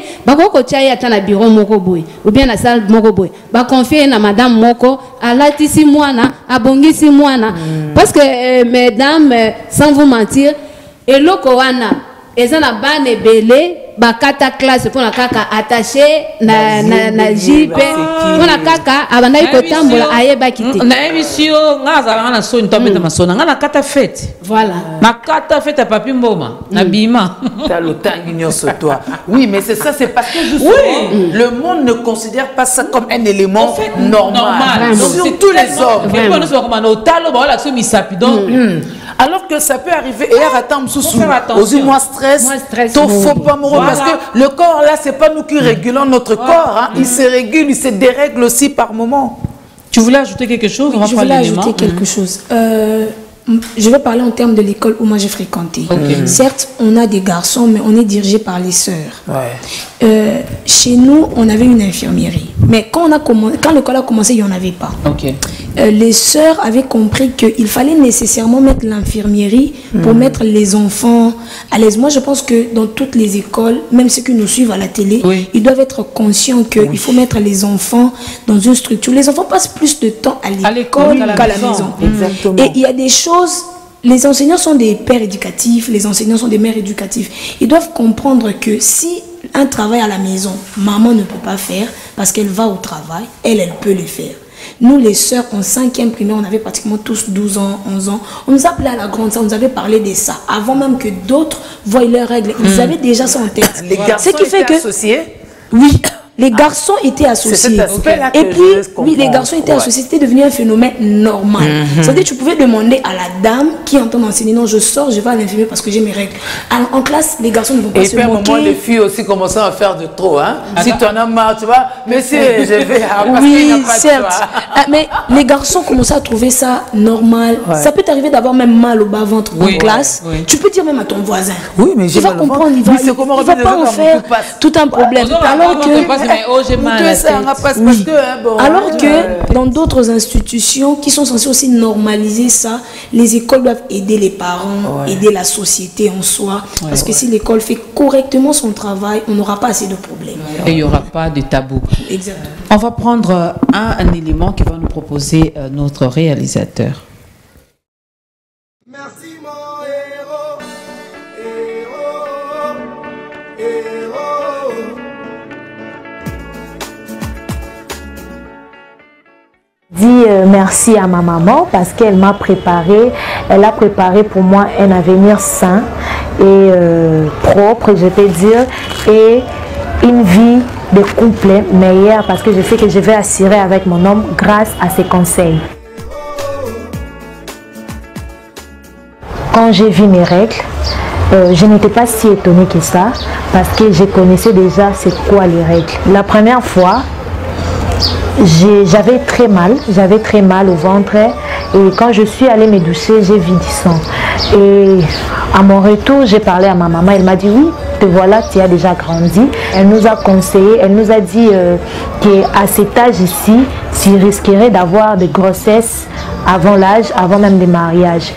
ko tia ta na bureau moko boy ou bien na salle moko boy. Ba confier na madame moko alatisi mwana, abongisi mwana parce que mesdames sans vous mentir et loko wana ezana bane belé bakata classe pour na kaka attaché na jipe pour na kaka abandai kotambola ayeba kité na émission ngazala na soni tombe na sona ngana kata fête voilà na kata fête à papi mboma na bima t'as le temps ignoce toi oui mais c'est ça c'est parce que justement le monde ne considère pas ça comme un élément normal sur tous les hommes mais nous sommes comme au talo ba la so misapi donc alors que ça peut arriver et attendre sous aux moins stress ton faut pas mourir parce que le corps là c'est pas nous qui régulons notre corps hein. Il se régule il se dérègle aussi par moment. Tu voulais ajouter quelque chose? Oui, je voulais ajouter quelque chose. Je vais parler en termes de l'école où moi j'ai fréquenté. Certes, on a des garçons, mais on est dirigé par les sœurs. Ouais. Chez nous, on avait une infirmerie. Mais quand l'école a commencé, il n'y en avait pas. Les sœurs avaient compris qu'il fallait nécessairement mettre l'infirmerie pour mettre les enfants à l'aise. Moi, je pense que dans toutes les écoles, même ceux qui nous suivent à la télé, ils doivent être conscients qu'il faut mettre les enfants dans une structure. Les enfants passent plus de temps à l'école qu'à la maison. Exactement. Et il y a des choses, les enseignants sont des pères éducatifs, les enseignants sont des mères éducatifs. Ils doivent comprendre que si un travail à la maison, maman ne peut pas faire parce qu'elle va au travail, elle peut le faire. Nous, les sœurs, en 5e primaire, on avait pratiquement tous 12 ans, 11 ans. On nous appelait à la grande salle, on nous avait parlé de ça. Avant même que d'autres voient leurs règles, ils avaient déjà ça en tête. Les garçons étaient associés? Oui. Les garçons étaient associés. Et puis, oui, les garçons étaient associés. C'était devenu un phénomène normal. C'est-à-dire, tu pouvais demander à la dame qui entend enseigner, non, je sors, je vais à l'infirmier parce que j'ai mes règles. Alors, en classe, les garçons ne vont pas se moquer. Et puis, à un moment, les filles aussi commençaient à faire de trop. Hein? Si tu en as marre, tu vois, monsieur, je vais. Oui, certes. Mais les garçons commençaient à trouver ça normal. Ça peut t'arriver d'avoir même mal au bas-ventre en classe. Tu peux dire même à ton voisin. Oui, mais il va comprendre, il ne va pas en faire tout un problème. Alors que. Alors que dans d'autres institutions qui sont censées aussi normaliser ça, les écoles doivent aider les parents, aider la société en soi. Parce que si l'école fait correctement son travail, on n'aura pas assez de problèmes. Et il n'y aura pas de tabou. Exactement. On va prendre un élément que va nous proposer notre réalisateur. Merci mon héros, héros. Dis merci à ma maman parce qu'elle m'a préparé, elle a préparé pour moi un avenir sain et propre, je peux dire, et une vie de couple meilleure parce que je sais que je vais assurer avec mon homme grâce à ses conseils. Quand j'ai vu mes règles, je n'étais pas si étonnée que ça parce que je connaissais déjà c'est quoi les règles. La première fois, j'avais très mal au ventre et quand je suis allée me doucher, j'ai vu du sang. Et à mon retour, j'ai parlé à ma maman, elle m'a dit oui, te voilà, tu as déjà grandi. Elle nous a conseillé, elle nous a dit qu'à cet âge ici, tu risquerais d'avoir des grossesses avant l'âge, avant même des mariages.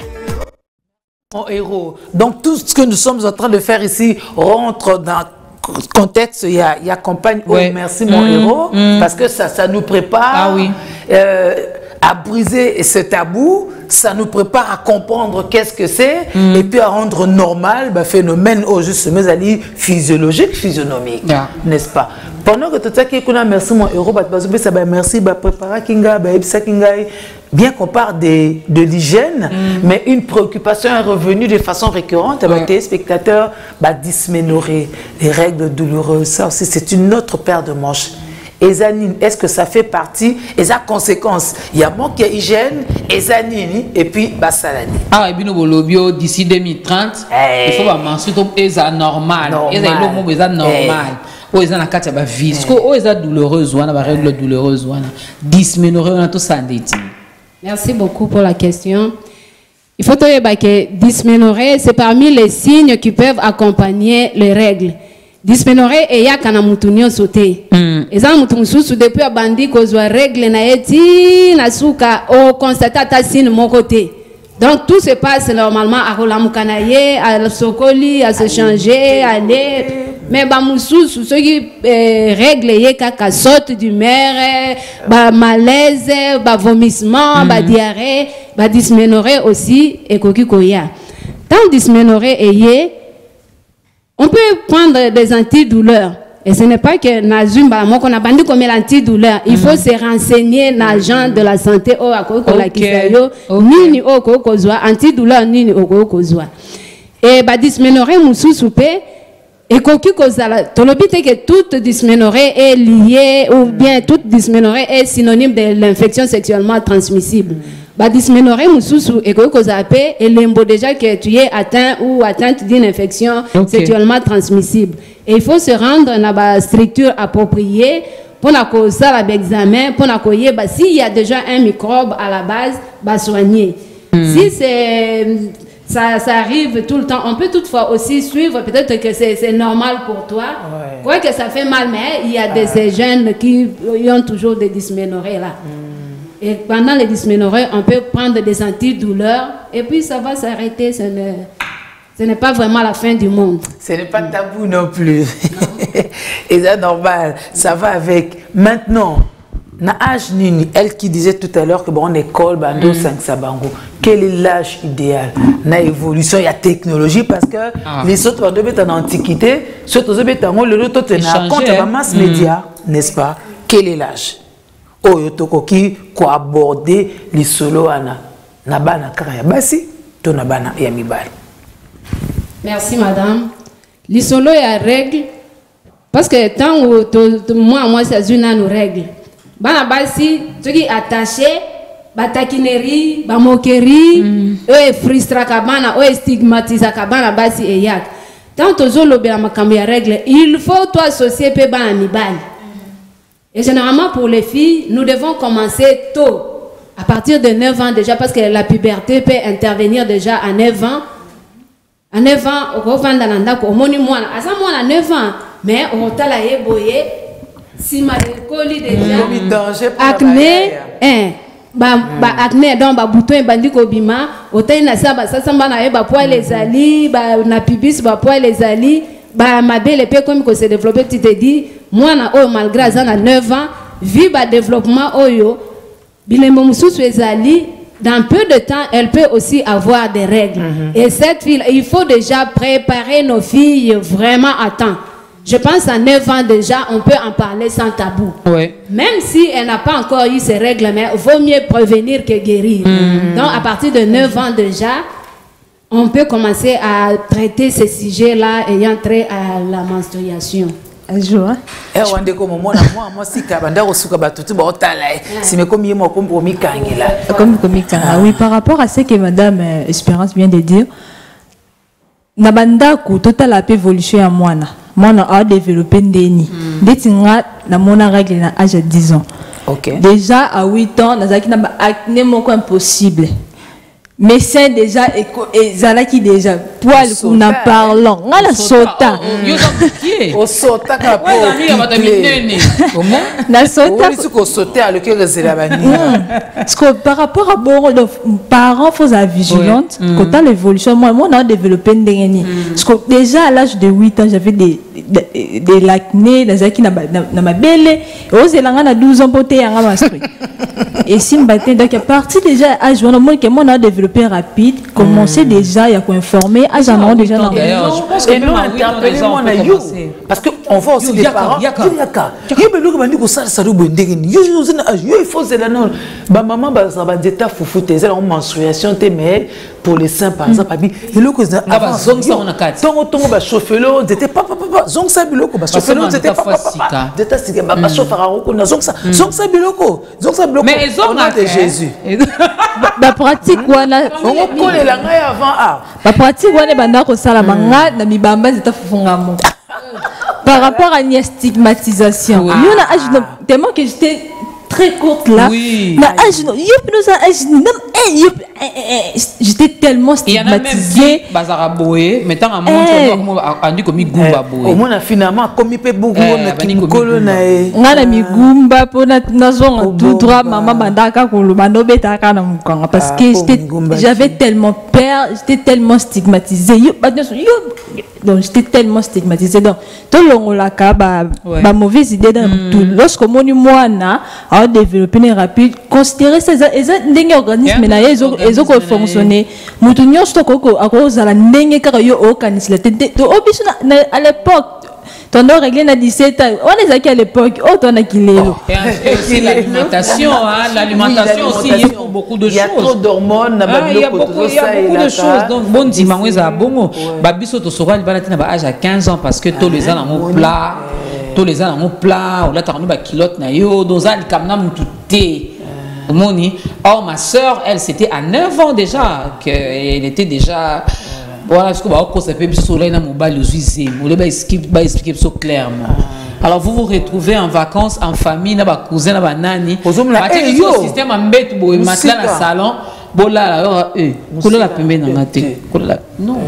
Mon héros, donc tout ce que nous sommes en train de faire ici rentre dans contexte, il y a campagne oh, merci mon héros parce que ça nous prépare à briser ce tabou, ça nous prépare à comprendre qu'est-ce que c'est et puis à rendre normal le phénomène au juste physiologique, physionomique, n'est-ce pas? Pendant que tout ça qui est merci mon héros, merci préparer kinga bien qu'on parle de l'hygiène, mais une préoccupation est revenue de façon récurrente avec les spectateurs, dysménorrhée, les règles douloureuses, ça aussi c'est une autre paire de manches. Ezanine, est-ce que ça fait partie et ça conséquence? Il y a manque d'hygiène, Ezanine et puis Bassalani. Ah, et puis nous d'ici 2030, il faut mentionner Eza normal. Eza normal. Eza na kati ya vie. Parce que Eza douloureuse, wana ba règle douloureuse, wana dysménorrhée, wana tout ça ndeti. Merci beaucoup pour la question. Il faut savoir que dysménorrhée, c'est parmi les signes qui peuvent accompagner les règles. dysménorrhée et ya kana mutunyo sauté eza mutu sous depuis abandi kozwa règle na eti na suka o constate ta signe mon côté. Donc tout se passe normalement à Rolamukanaye, à Sokoli, à se changer, à aller. Mais bah moussous, ceux qui règlent les caca saute d'humeur, bah malaise, bah vomissement, bah diarrhée, bah dysménorrhée aussi et kokikoya. Tant dysménorrhée est, on peut prendre des antidouleurs. Et ce n'est pas que Nazumba, moi qu'on a bandé comme l'antidouleur. Il faut se renseigner l'agent de la santé au la kisayo, ni au kokozwa, antidouleur ni au kokozwa. Et bah dysménorrhée moussou soupé. Et koki kozala, tolobite que toute dysménorrhée est liée ou bien toute dysménorrhée est synonyme de l'infection sexuellement transmissible. Bah dysménorrhée moussou et koki kozapé et l'embo déjà que tu es atteint ou atteinte d'une infection sexuellement transmissible. Et il faut se rendre dans la structure appropriée pour l'examen, pour bah, s'il y a déjà un microbe à la base, bah soigner. Si c'est ça arrive tout le temps. On peut toutefois aussi suivre, peut-être que c'est normal pour toi. Quoi que ça fait mal, mais il y a des jeunes qui ont toujours des dysménorrhées là. Et pendant les dysménorrhées, on peut prendre des antidouleurs et puis ça va s'arrêter. Ce n'est pas vraiment la fin du monde. Ce n'est pas tabou non plus. Et c'est normal. Ça va avec. Maintenant, na âge nini, elle qui disait tout à l'heure que bon, en école, bando 5 sabango. Quel est l'âge idéal? Na évolution, il y a technologie parce que les autres bando sont en antiquité, surtout les autres le lot na compte la masse média, n'est-ce pas? Quel est l'âge? Oh yotoko qui ko aborder les solo ana na bana kaya basi to na bana ya mibali. Merci madame. L'isolo est à règle parce que tant que moi c'est une nous règle. Bana basi tu qui attaché, ba taquinerie, ba moquerie, frustra kabana, stigmatisa kabana basi et yak. Tant que zolo be la makambi à règle, il faut toi associer pe bana mibali. Et généralement pour les filles, nous devons commencer tôt, à partir de 9 ans déjà parce que la puberté peut intervenir déjà à 9 ans. À 9 ans, on va dans l'andako, on moni moi, à ça moi à 9 ans, mais on t'a la yeboye, si ma coli déjà, acné, acné donc bouton bandiko bima, autant na ça samba na eba poil les ali, na pubis poil les ali, ma belle peu comme que se développer, tu te dis, moi na oh malgré ça na 9 ans, vu ba développement oyo, bilembo mususu ezali. Dans peu de temps, elle peut aussi avoir des règles. Et cette fille, il faut déjà préparer nos filles vraiment à temps. Je pense à 9 ans déjà, on peut en parler sans tabou. Même si elle n'a pas encore eu ses règles, mais il vaut mieux prévenir que guérir. Donc à partir de 9 ans déjà, on peut commencer à traiter ces sujets-là ayant trait à la menstruation. Moi oui, par rapport à ce que Madame Espérance vient de dire, Nabanda ku total a évolué à moi a développé ndeni. Detinga na mona règle na âge de 10 ans. Déjà à 8 ans, nazaki na acné moko impossible. Mais c'est déjà et Zalaki déjà poil qu'on a parlant on la sota au sota ka po na sota ko sauter à lequel c'est la vanille parce que par rapport à bon parents faut être vigilante quand t'as l'évolution moi on a développé ndengeni parce que déjà à l'âge de 8 ans j'avais des l'acné Zalaki na ma belle au zelanga na 12 ans poté yanga masri et si m'baté donc à partir déjà âge on a moins que moi on a développé rapide, commencer déjà à informer à gens déjà dans et nous interpeller moi na yo parce que on voit aussi des parents yaka yo beloko bandi ko sala sala bondengeni yo il faut c'est la non ba maman ba ça ba deta fufu te c'est la menstruation te mais pour les seins par exemple abi beloko za avant tongo ba chauffelo dete papa zong sa beloko ba chauffelo dete papa deta sika ba chauffara ko na zong sa beloko mais on a de Jésus ba pratique wana on colle la ngai avant ba pratique wana banda ko sala manga na mibamba zeta fufunga mo par rapport à une stigmatisation tellement que j'étais très courte là. Oui. J'étais tellement stigmatisée. Mais tant à mon on dit comme Migumba boy. Au moins finalement comme il peut beaucoup na kolona e. Ngana Migumba pona nazonga tout droit maman bandaka kolobano betaka na mukanga parce que j'avais tellement peur, j'étais tellement stigmatisée. Donc j'étais tellement stigmatisée. Donc tout l'ongolaka ba mauvaise idée dans tout. Lorsque mon moana a développé une rapide, considérer ces ndenge organisme na ezo ko fonctionner. Mutu nyonso ko akozala ndenge kaka yo okanisla tete. To obiso à l'époque ton doit régler à 17 ans. On est à l'époque. Oh, ton akilelo. Et aussi l'alimentation. L'alimentation aussi, il y a beaucoup de choses. Il y a trop d'hormones. Il y a beaucoup de choses. Donc, bon, dis-moi, bon, Babiso to sera le balatin à âge à 15 ans parce que tous les ans en plat, tous les ans en plat, on a tarnou ba kilote na yo, dans un kamnam touté. Or, ma soeur, elle, c'était à 9 ans déjà qu'elle était déjà. Voilà ce que ça peut expliquer clairement. Alors vous vous retrouvez en vacances en famille, na ba cousin na ba nani. Le système en bête bo matelas na salon. Bola kola la pembe na ngate. Non.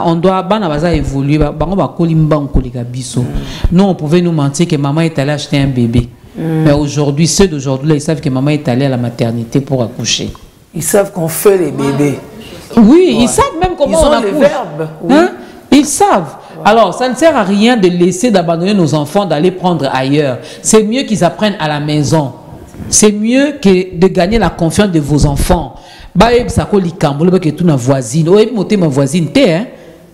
On doit bana baza évoluer bango ba kolimba on kolika biso. Nous on pouvait nous mentir que maman est allée acheter un bébé. Mais aujourd'hui, ceux d'aujourd'hui là, ils savent que maman est allée à la maternité pour accoucher. Ils savent qu'on fait les bébés. Oui, ils savent même comment on accouche. Ils ont les verbes. Oui. Hein? Ils savent. Alors, ça ne sert à rien de laisser d'abandonner nos enfants, d'aller prendre ailleurs. C'est mieux qu'ils apprennent à la maison. C'est mieux que de gagner la confiance de vos enfants. Bah, ça colle que tu na voisine. Oh, et ma voisine, t'es hein.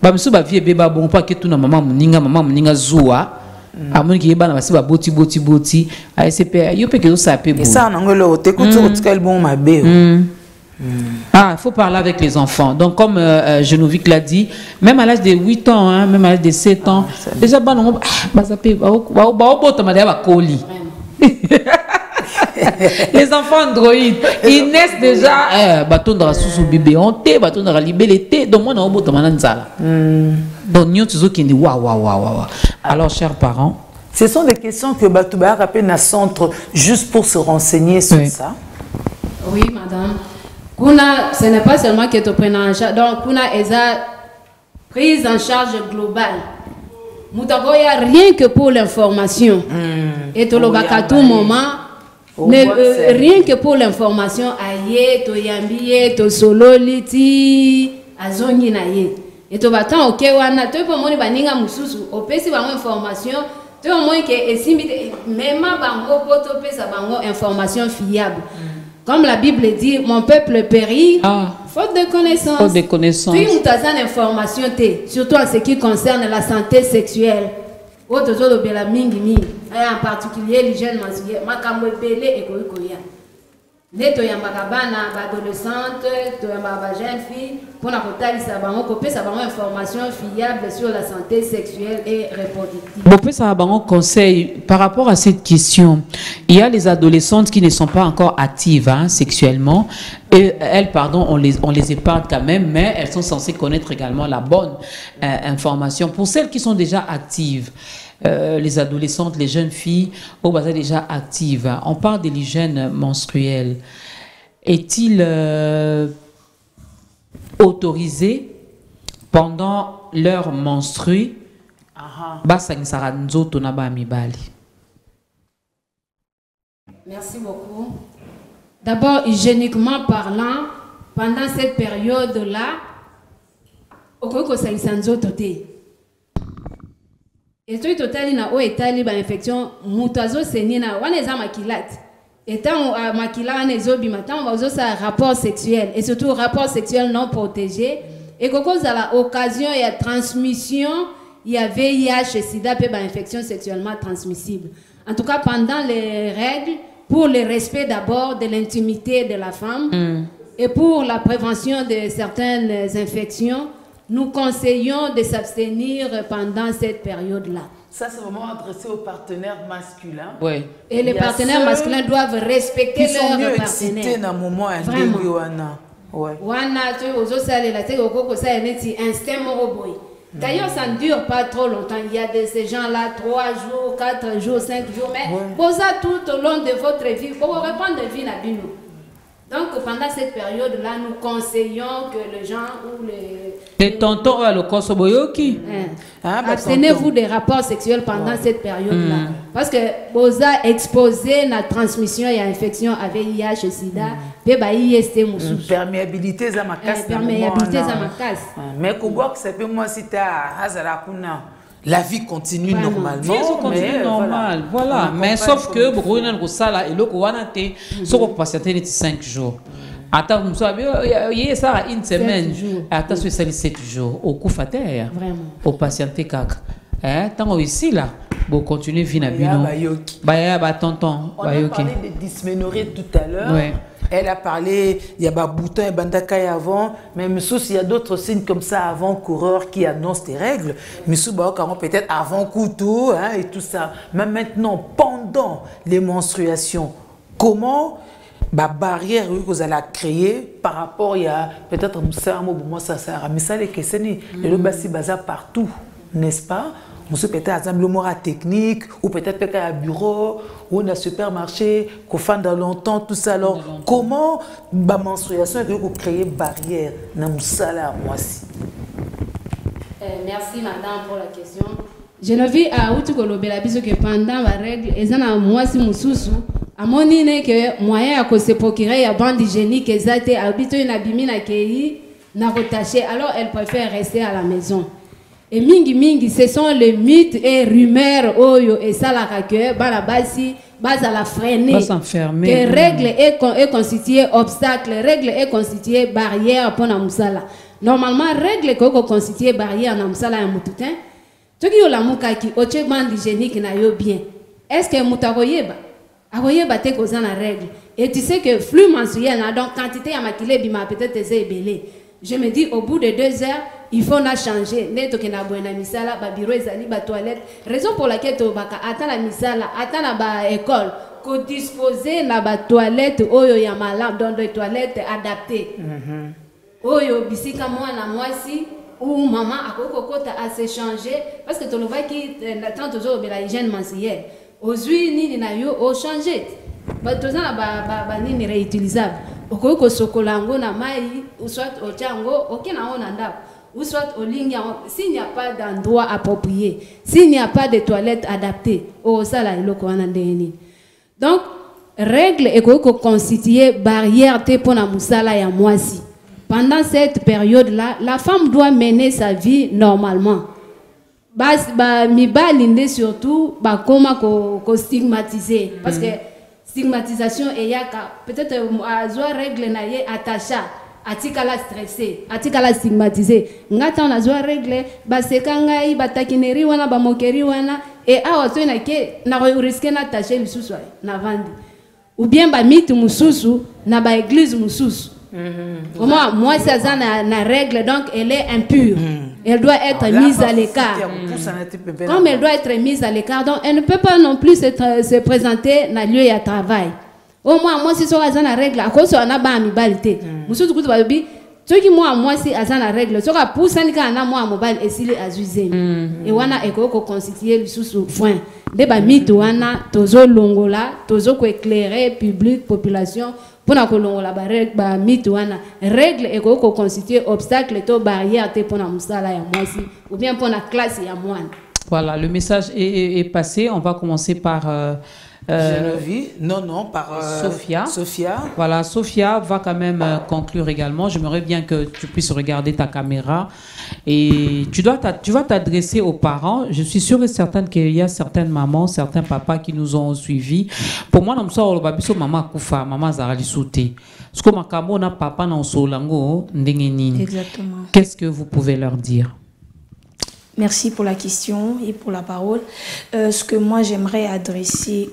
Bah, monsieur, bah, vieux bébé, bon, pas que tu na maman moninga zoua. À mon qui est ban, bah, boti. Ah, c'est père. Yo peut que ça peut. Et ça, en anglais, t'écoutes quel bon ma bé. Ah, il faut parler avec les enfants. Donc, comme Genovic l'a dit, même à l'âge de 8 ans, hein, même à l'âge de 7 ans, déjà, les enfants Android, ils naissent déjà, bâton de la sous bébé hanté, bâton de la libellité, donc moi, on donc, nous, tous qui disent waouh. Alors, chers parents, ce sont des questions que Batouba rappelle à centre juste pour se renseigner sur ça. Oui, madame. Kuna, ce n'est pas seulement que tu prennes en charge. Donc, Kuna est prise en charge globale. Moutako, il n'y a rien que pour l'information. Et tu l'as à tout moment. Rien que pour l'information. Aïe, tu yambiye, tu solo liti, azongi na ye. Et tu vas t'en, ok, wana, tu peux monter baninga mususu. Au pays, si bango information, tu au moins que même bango poto pe sa bango information fiable. Comme la Bible dit, mon peuple périt, faute de connaissance. Faute de connaissance. Tu as une information, surtout en ce qui concerne la santé sexuelle. En particulier, les jeunes menstruels. Makambo pelé et koya. Neto yambakabana, adolescente, jeune fille, pour la côté ça va une information fiable sur la santé sexuelle et reproductive. Bon, ça va un conseil par rapport à cette question. Il y a les adolescentes qui ne sont pas encore actives sexuellement. Et elles, pardon, on les épargne quand même, mais elles sont censées connaître également la bonne information. Pour celles qui sont déjà actives, les adolescentes, les jeunes filles, au bazar déjà actives. On parle de l'hygiène menstruelle. Est-il autorisé pendant leur menstrue? Merci beaucoup. D'abord, hygiéniquement parlant, pendant cette période-là, au cas où ça et tout total na o etali ba infection mutazo senina wana eza makilate etant makila na ezobi matin bazo sa rapport sexuel et surtout rapport sexuel non protégé et cause à la occasion il y a transmission il y a VIH et sida pe ba infection sexuellement transmissible. En tout cas pendant les règles pour le respect d'abord de l'intimité de la femme et pour la prévention de certaines infections. Nous conseillons de s'abstenir pendant cette période-là. Ça, c'est vraiment adressé aux partenaires masculins. Oui. Et les partenaires masculins doivent respecter leurs partenaires. Dans moment vraiment. Ouais. Wana, tu es aux osales, la tête au coco, ça est instinct moroboy. D'ailleurs, ça ne dure pas trop longtemps. Il y a de ces gens-là, 3 jours, 4 jours, 5 jours, mais pour ça, tout au long de votre vie, pour reprendre de vie, Nabino. Donc, pendant cette période-là, nous conseillons que les gens ou les tontons à le Kosoboyoki. Abstenez-vous des rapports sexuels pendant cette période-là. Parce que vous avez exposé la transmission et l'infection avec IH, SIDA, perméabilité, ça m'a cassé. Perméabilité, ça m'a cassé. Mais comment que ça peut moi si tu as la vie continue normalement. La vie continue normal, voilà. Mais sauf que beaucoup de gens et le Kouanate sont patientés 5 jours. Attends, vous savez, il y a ça une semaine. Attends, c'est 7 jours. Au coup faté, au patienté kaka. Tant ici là, bon continuer vina bino. Bah tonton. On a parlé de dysménorrhée tout à l'heure. Elle a parlé, il y a des boutons et bandakaï avant, mais il y a d'autres signes comme ça avant-coureur qui annoncent tes règles. Peut-être avant couteau et tout ça. Mais maintenant, pendant les menstruations, comment la barrière que vous allez créer par rapport à peut-être mais ça les questions, le basi bazar partout, n'est-ce pas? On se peut-être le mot technique, ou peut-être à un bureau, ou un supermarché, qu'on fait dans longtemps, tout ça. Alors, comment la menstruation est vous créer une barrière dans ça là, moi aussi? Merci madame pour la question. Je ne vis à Outukolobela que pendant la règle, et ça moi si mususu, à mon idée que moyen à se procurer à bande hygiénique, exacte, habitué une abimina qui n'a retaché, alors elle préfère rester à la maison. Et mingi, ce sont les mythes et rumeurs oyo et ça la que balabasi base à la freiner. Les règles est constituée obstacle, règles est constituée barrière pour la musala. Normalement règles que constituée barrière na musala ya mututin. Tu qui la mukaki oche bande hygiénique na yo bien. Est-ce que mutakoyeba? Akoyeba te cause na règle. Et tu sais que flux menstruel donc quantité à maquiller bima peut-être c'est belé. Je me dis au bout de 2 heures il faut na changer neto ke na boena misala ba bureau ezali ba toilette raison pour laquelle to baka ata la misala ata na ba école ko disposer na ba toilette oyo ya malamu dans des toilettes adaptées oyo bisika mwana mwasi ou maman akoko kota à se changer parce que to loba ki na tant toujours be la hygiène menstruelle ozui nini na yo o changer ba tozana ba nini réutilisable okoko sokolango na mai ou soit o chango okena ona ndako ou soit au ligne, s'il n'y a pas d'endroit approprié, s'il n'y a pas de toilettes adaptées, donc, règle est constituée barrière pour la musala ya moisi. Pendant cette période-là, la femme doit mener sa vie normalement. Mi ba linde surtout, comment ko stigmatiser, parce que stigmatisation et yaka peut-être à règle na ye attacha. Atikala stressé, atikala stigmatisé. Ngata on a zoa règle, ba sekanga i ba takineri wana ba mokeri wana et awa to na ke na risque na tacher lisusu na vandi. Ou bien ba mitu mususu na ba église mususu. Moi ça na règle donc elle est impure. Elle doit être mise à l'écart. Comme elle doit être mise à l'écart, donc elle ne peut pas non plus se présenter dans lieu de travail. Au moins, moi, si je suis à la règle, à cause de la balité. Monsieur, tu vas dire, ceux qui moi, si à la règle, ceux qui poussent à moi, mobile et s'il est azusé. Et wana eko constitué le sous-soin. Des bamites, wana, tozo longola, tozo ko éclairer public, population, pour la longola, bamites, wana. Règle eko constitué obstacle, to barrière, te pour la musala ya moi si, ou bien pour la classe ya moi. Voilà, le message est passé. On va commencer par. Geneviève, non, par Sophia. Voilà, Sophia va quand même conclure également. J'aimerais bien que tu puisses regarder ta caméra et tu vas t'adresser aux parents. Je suis sûre et certaine qu'il y a certaines mamans, certains papas qui nous ont suivis. Pour moi, nous sommes maman Koufa, maman Zarali Souté. Parce que ma na papa na solango ndengeni. Exactement. Qu'est-ce que vous pouvez leur dire? Merci pour la question et pour la parole. Ce que moi j'aimerais adresser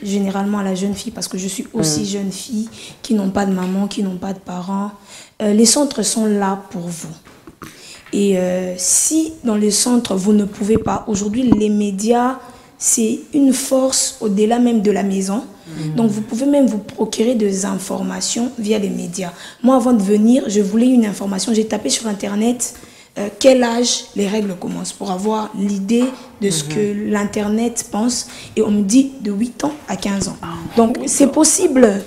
généralement à la jeune fille, parce que je suis aussi jeune fille, qui n'ont pas de maman, qui n'ont pas de parents. Les centres sont là pour vous. Et si dans les centres, vous ne pouvez pas, aujourd'hui les médias, c'est une force au-delà même de la maison. Donc vous pouvez même vous procurer des informations via les médias. Moi avant de venir, je voulais une information, j'ai tapé sur internet quel âge les règles commencent, pour avoir l'idée de ce que l'Internet pense. Et on me dit de 8 ans à 15 ans. Donc, c'est possible.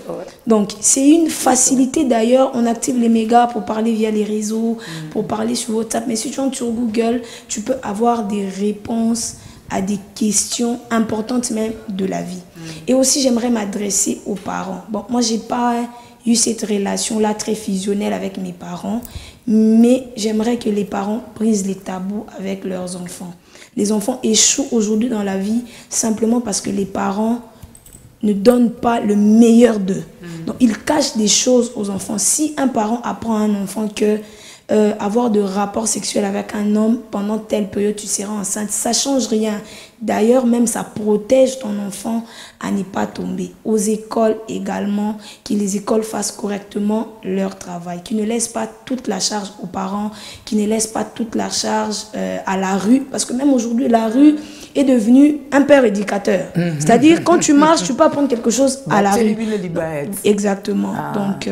Donc, c'est une facilité. D'ailleurs, on active les mégas pour parler via les réseaux, pour parler sur WhatsApp. Mais si tu entres sur Google, tu peux avoir des réponses à des questions importantes même de la vie. Et aussi, j'aimerais m'adresser aux parents. Bon, moi, j'ai pas eu cette relation-là très fusionnelle avec mes parents, mais j'aimerais que les parents brisent les tabous avec leurs enfants. Les enfants échouent aujourd'hui dans la vie simplement parce que les parents ne donnent pas le meilleur d'eux. Donc, ils cachent des choses aux enfants. Si un parent apprend à un enfant que avoir de rapports sexuels avec un homme pendant telle période tu seras enceinte, ça change rien. D'ailleurs, même ça protège ton enfant à ne pas tomber. Aux écoles également, que les écoles fassent correctement leur travail, qui ne laissent pas toute la charge aux parents, qui ne laissent pas toute la charge à la rue, parce que même aujourd'hui la rue est devenue un père éducateur. C'est-à-dire quand tu marches, tu peux apprendre quelque chose à la rue. Exactement. Donc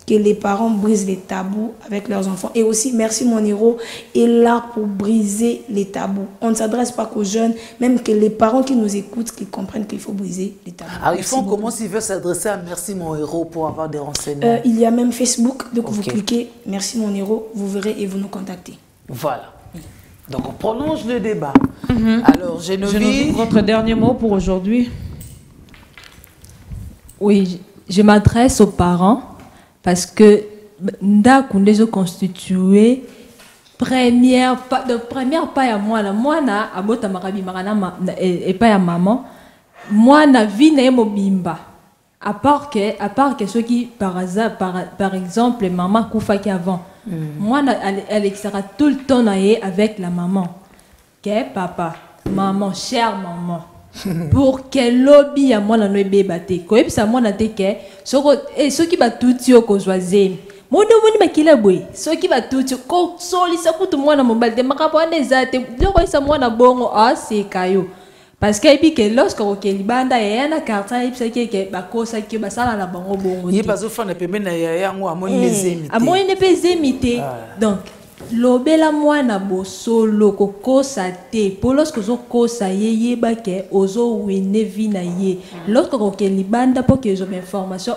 que les parents brisent les tabous avec leurs enfants. Et aussi, Merci Mon Héros est là pour briser les tabous. On ne s'adresse pas qu'aux jeunes, même que les parents qui nous écoutent, qui comprennent qu'il faut briser les tabous. Alors, ils font comment s'ils veulent s'adresser à Merci Mon Héros pour avoir des renseignements? Il y a même Facebook, donc vous cliquez Merci Mon Héros, vous verrez et vous nous contactez. Voilà. Donc, on prolonge le débat. Alors, Geneviève, votre dernier mot pour aujourd'hui? Oui, je m'adresse aux parents. Parce que nous déjà constitué première pas à moi na abota marabi marana et pas à maman moi na vie na mobimba à part que ceux qui par hasard par exemple maman koufa qui avant moi elle sera tout le temps avec la maman que papa maman chère maman pour que lobby à moi na no bébate ko et ça moi na te que ceux qui va tout yo ko choisir modo moni makila boy ceux qui va tout ko soli ça tout moi na mobile de makapo nezate loko ça moi na bongo c'est kayo parce que puis que lorsque ko kelibanda ya na carte et puis que ba ko ça que ba sala na bongo bongo ni pas ofana pembe na ya ngo amoni nezemi amoni ne pezemite donc lobela mwana bosolo kokosa te po lorsque zo kosa yeye ba ke ozo wene vina ye lorsque ko kelibanda po que zo information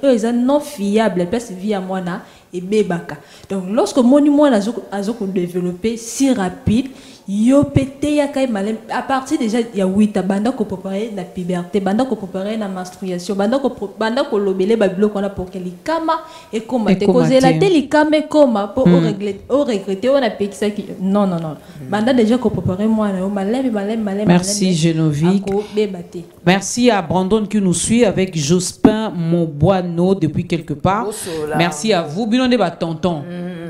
eza non fiable parce via mwana et bebaka donc lorsque moni mwana azo ko développer si rapide yo pété ya kay malem à partir déjà ya 8 banda ko préparer la puberté banda ko préparer la menstruation banda ko lobele ba biloko na pour que les kama et comment te causer la télécama comment pour regretter on a piqué ça qui non banda déjà ko préparer moi na malem merci Geneviève merci à Brandon qui nous suit avec Jospin Moboano depuis quelque part merci à vous bino de ba tonton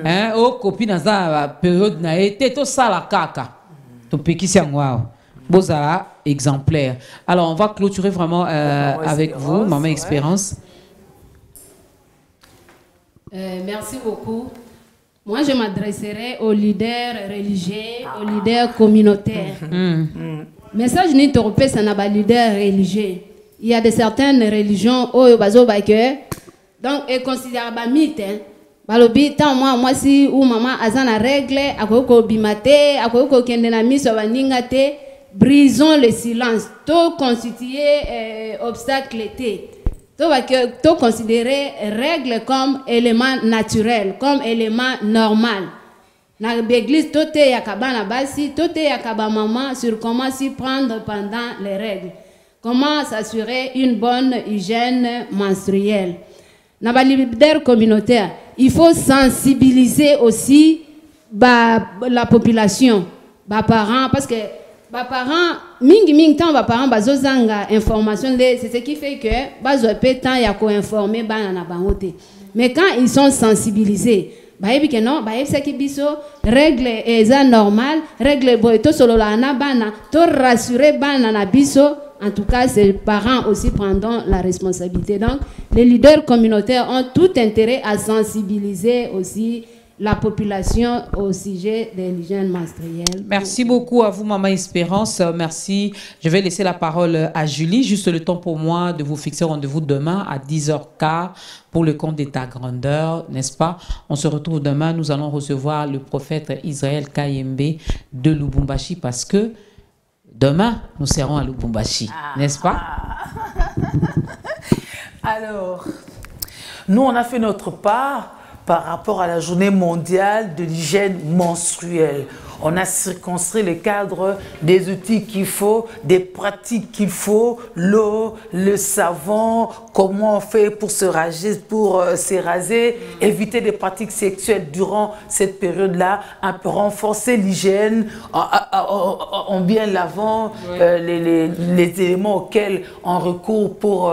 hein oh copine dans la période na été tout ça la caca to pekisi ngwao bozala exemplaire. Alors on va clôturer vraiment avec vous Maman Expérience. Merci beaucoup. Moi je m'adresserai aux leaders religieux, aux leaders communautaires. Message ni torpé ça n'a pas leader religieux. Il y a de certaines religions au bazo baike donc est considérable mythe hein. Balobi tant moi si ou maman azana règle akoko bimate akoko kende na miso baninga te brisons le silence to constituer obstacle to considérer règle comme élément naturel comme élément normal na l'église to te yakabana basi to te yakaba maman sur comment s'y prendre pendant les règles, comment s'assurer une bonne hygiène menstruelle. Dans les leaders communautaires, il faut sensibiliser aussi la population, les parents, parce que les parents, mingi temps, les parents, bazozanga information, c'est ce qui fait que bazope temps ya ko informer bana bangote. Mais quand ils sont sensibilisés, baebi que non, baebi ça qui biso règle est normal, règle boito solo la na bana, to rassurer bana na biso. En tout cas, ces parents aussi prendront la responsabilité. Donc, les leaders communautaires ont tout intérêt à sensibiliser aussi la population au sujet des l'hygiène menstruelle. Merci beaucoup à vous, Maman Espérance. Merci. Je vais laisser la parole à Julie. Juste le temps pour moi de vous fixer rendez-vous demain à 10h15 pour le compte de ta grandeur, n'est-ce pas? On se retrouve demain. Nous allons recevoir le prophète Israël Kayembe de Lubumbashi parce que demain, nous serons à Lubumbashi, n'est-ce pas? Alors, nous, on a fait notre part par rapport à la journée mondiale de l'hygiène menstruelle. On a circonscrit le cadre des outils qu'il faut, des pratiques qu'il faut, l'eau, le savon, comment on fait pour se raser, éviter des pratiques sexuelles durant cette période-là, un peu renforcer l'hygiène en bien lavant les éléments auxquels on recourt pour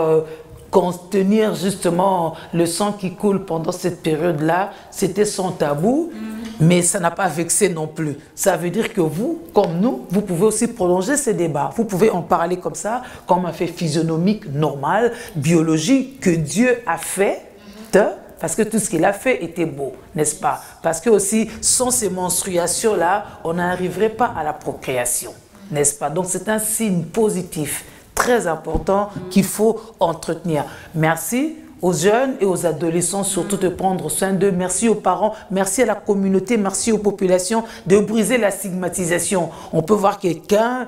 contenir justement le sang qui coule pendant cette période-là. C'était sans tabou, mais ça n'a pas vexé non plus. Ça veut dire que vous, comme nous, vous pouvez aussi prolonger ces débats. Vous pouvez en parler comme ça, comme un fait physionomique normal, biologique, que Dieu a fait, parce que tout ce qu'il a fait était beau, n'est-ce pas? Parce que aussi, sans ces menstruations-là, on n'arriverait pas à la procréation, n'est-ce pas? Donc c'est un signe positif très important qu'il faut entretenir. Merci aux jeunes et aux adolescents surtout de prendre soin d'eux. Merci aux parents, merci à la communauté, merci aux populations de briser la stigmatisation. On peut voir quelqu'un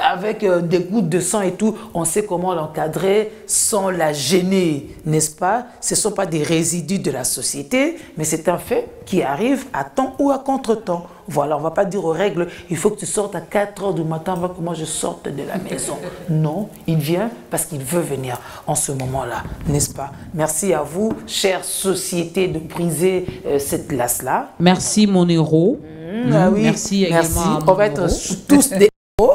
avec des gouttes de sang et tout, on sait comment l'encadrer sans la gêner, n'est-ce pas? Ce ne sont pas des résidus de la société, mais c'est un fait qui arrive à temps ou à contre-temps. Voilà, on ne va pas dire aux règles, il faut que tu sortes à 4 h du matin avant que moi je sorte de la maison. Non, il vient parce qu'il veut venir en ce moment-là, n'est-ce pas? Merci à vous, chère société, de briser cette glace-là. Merci mon héros. Ah oui, merci également. On va être tous des héros.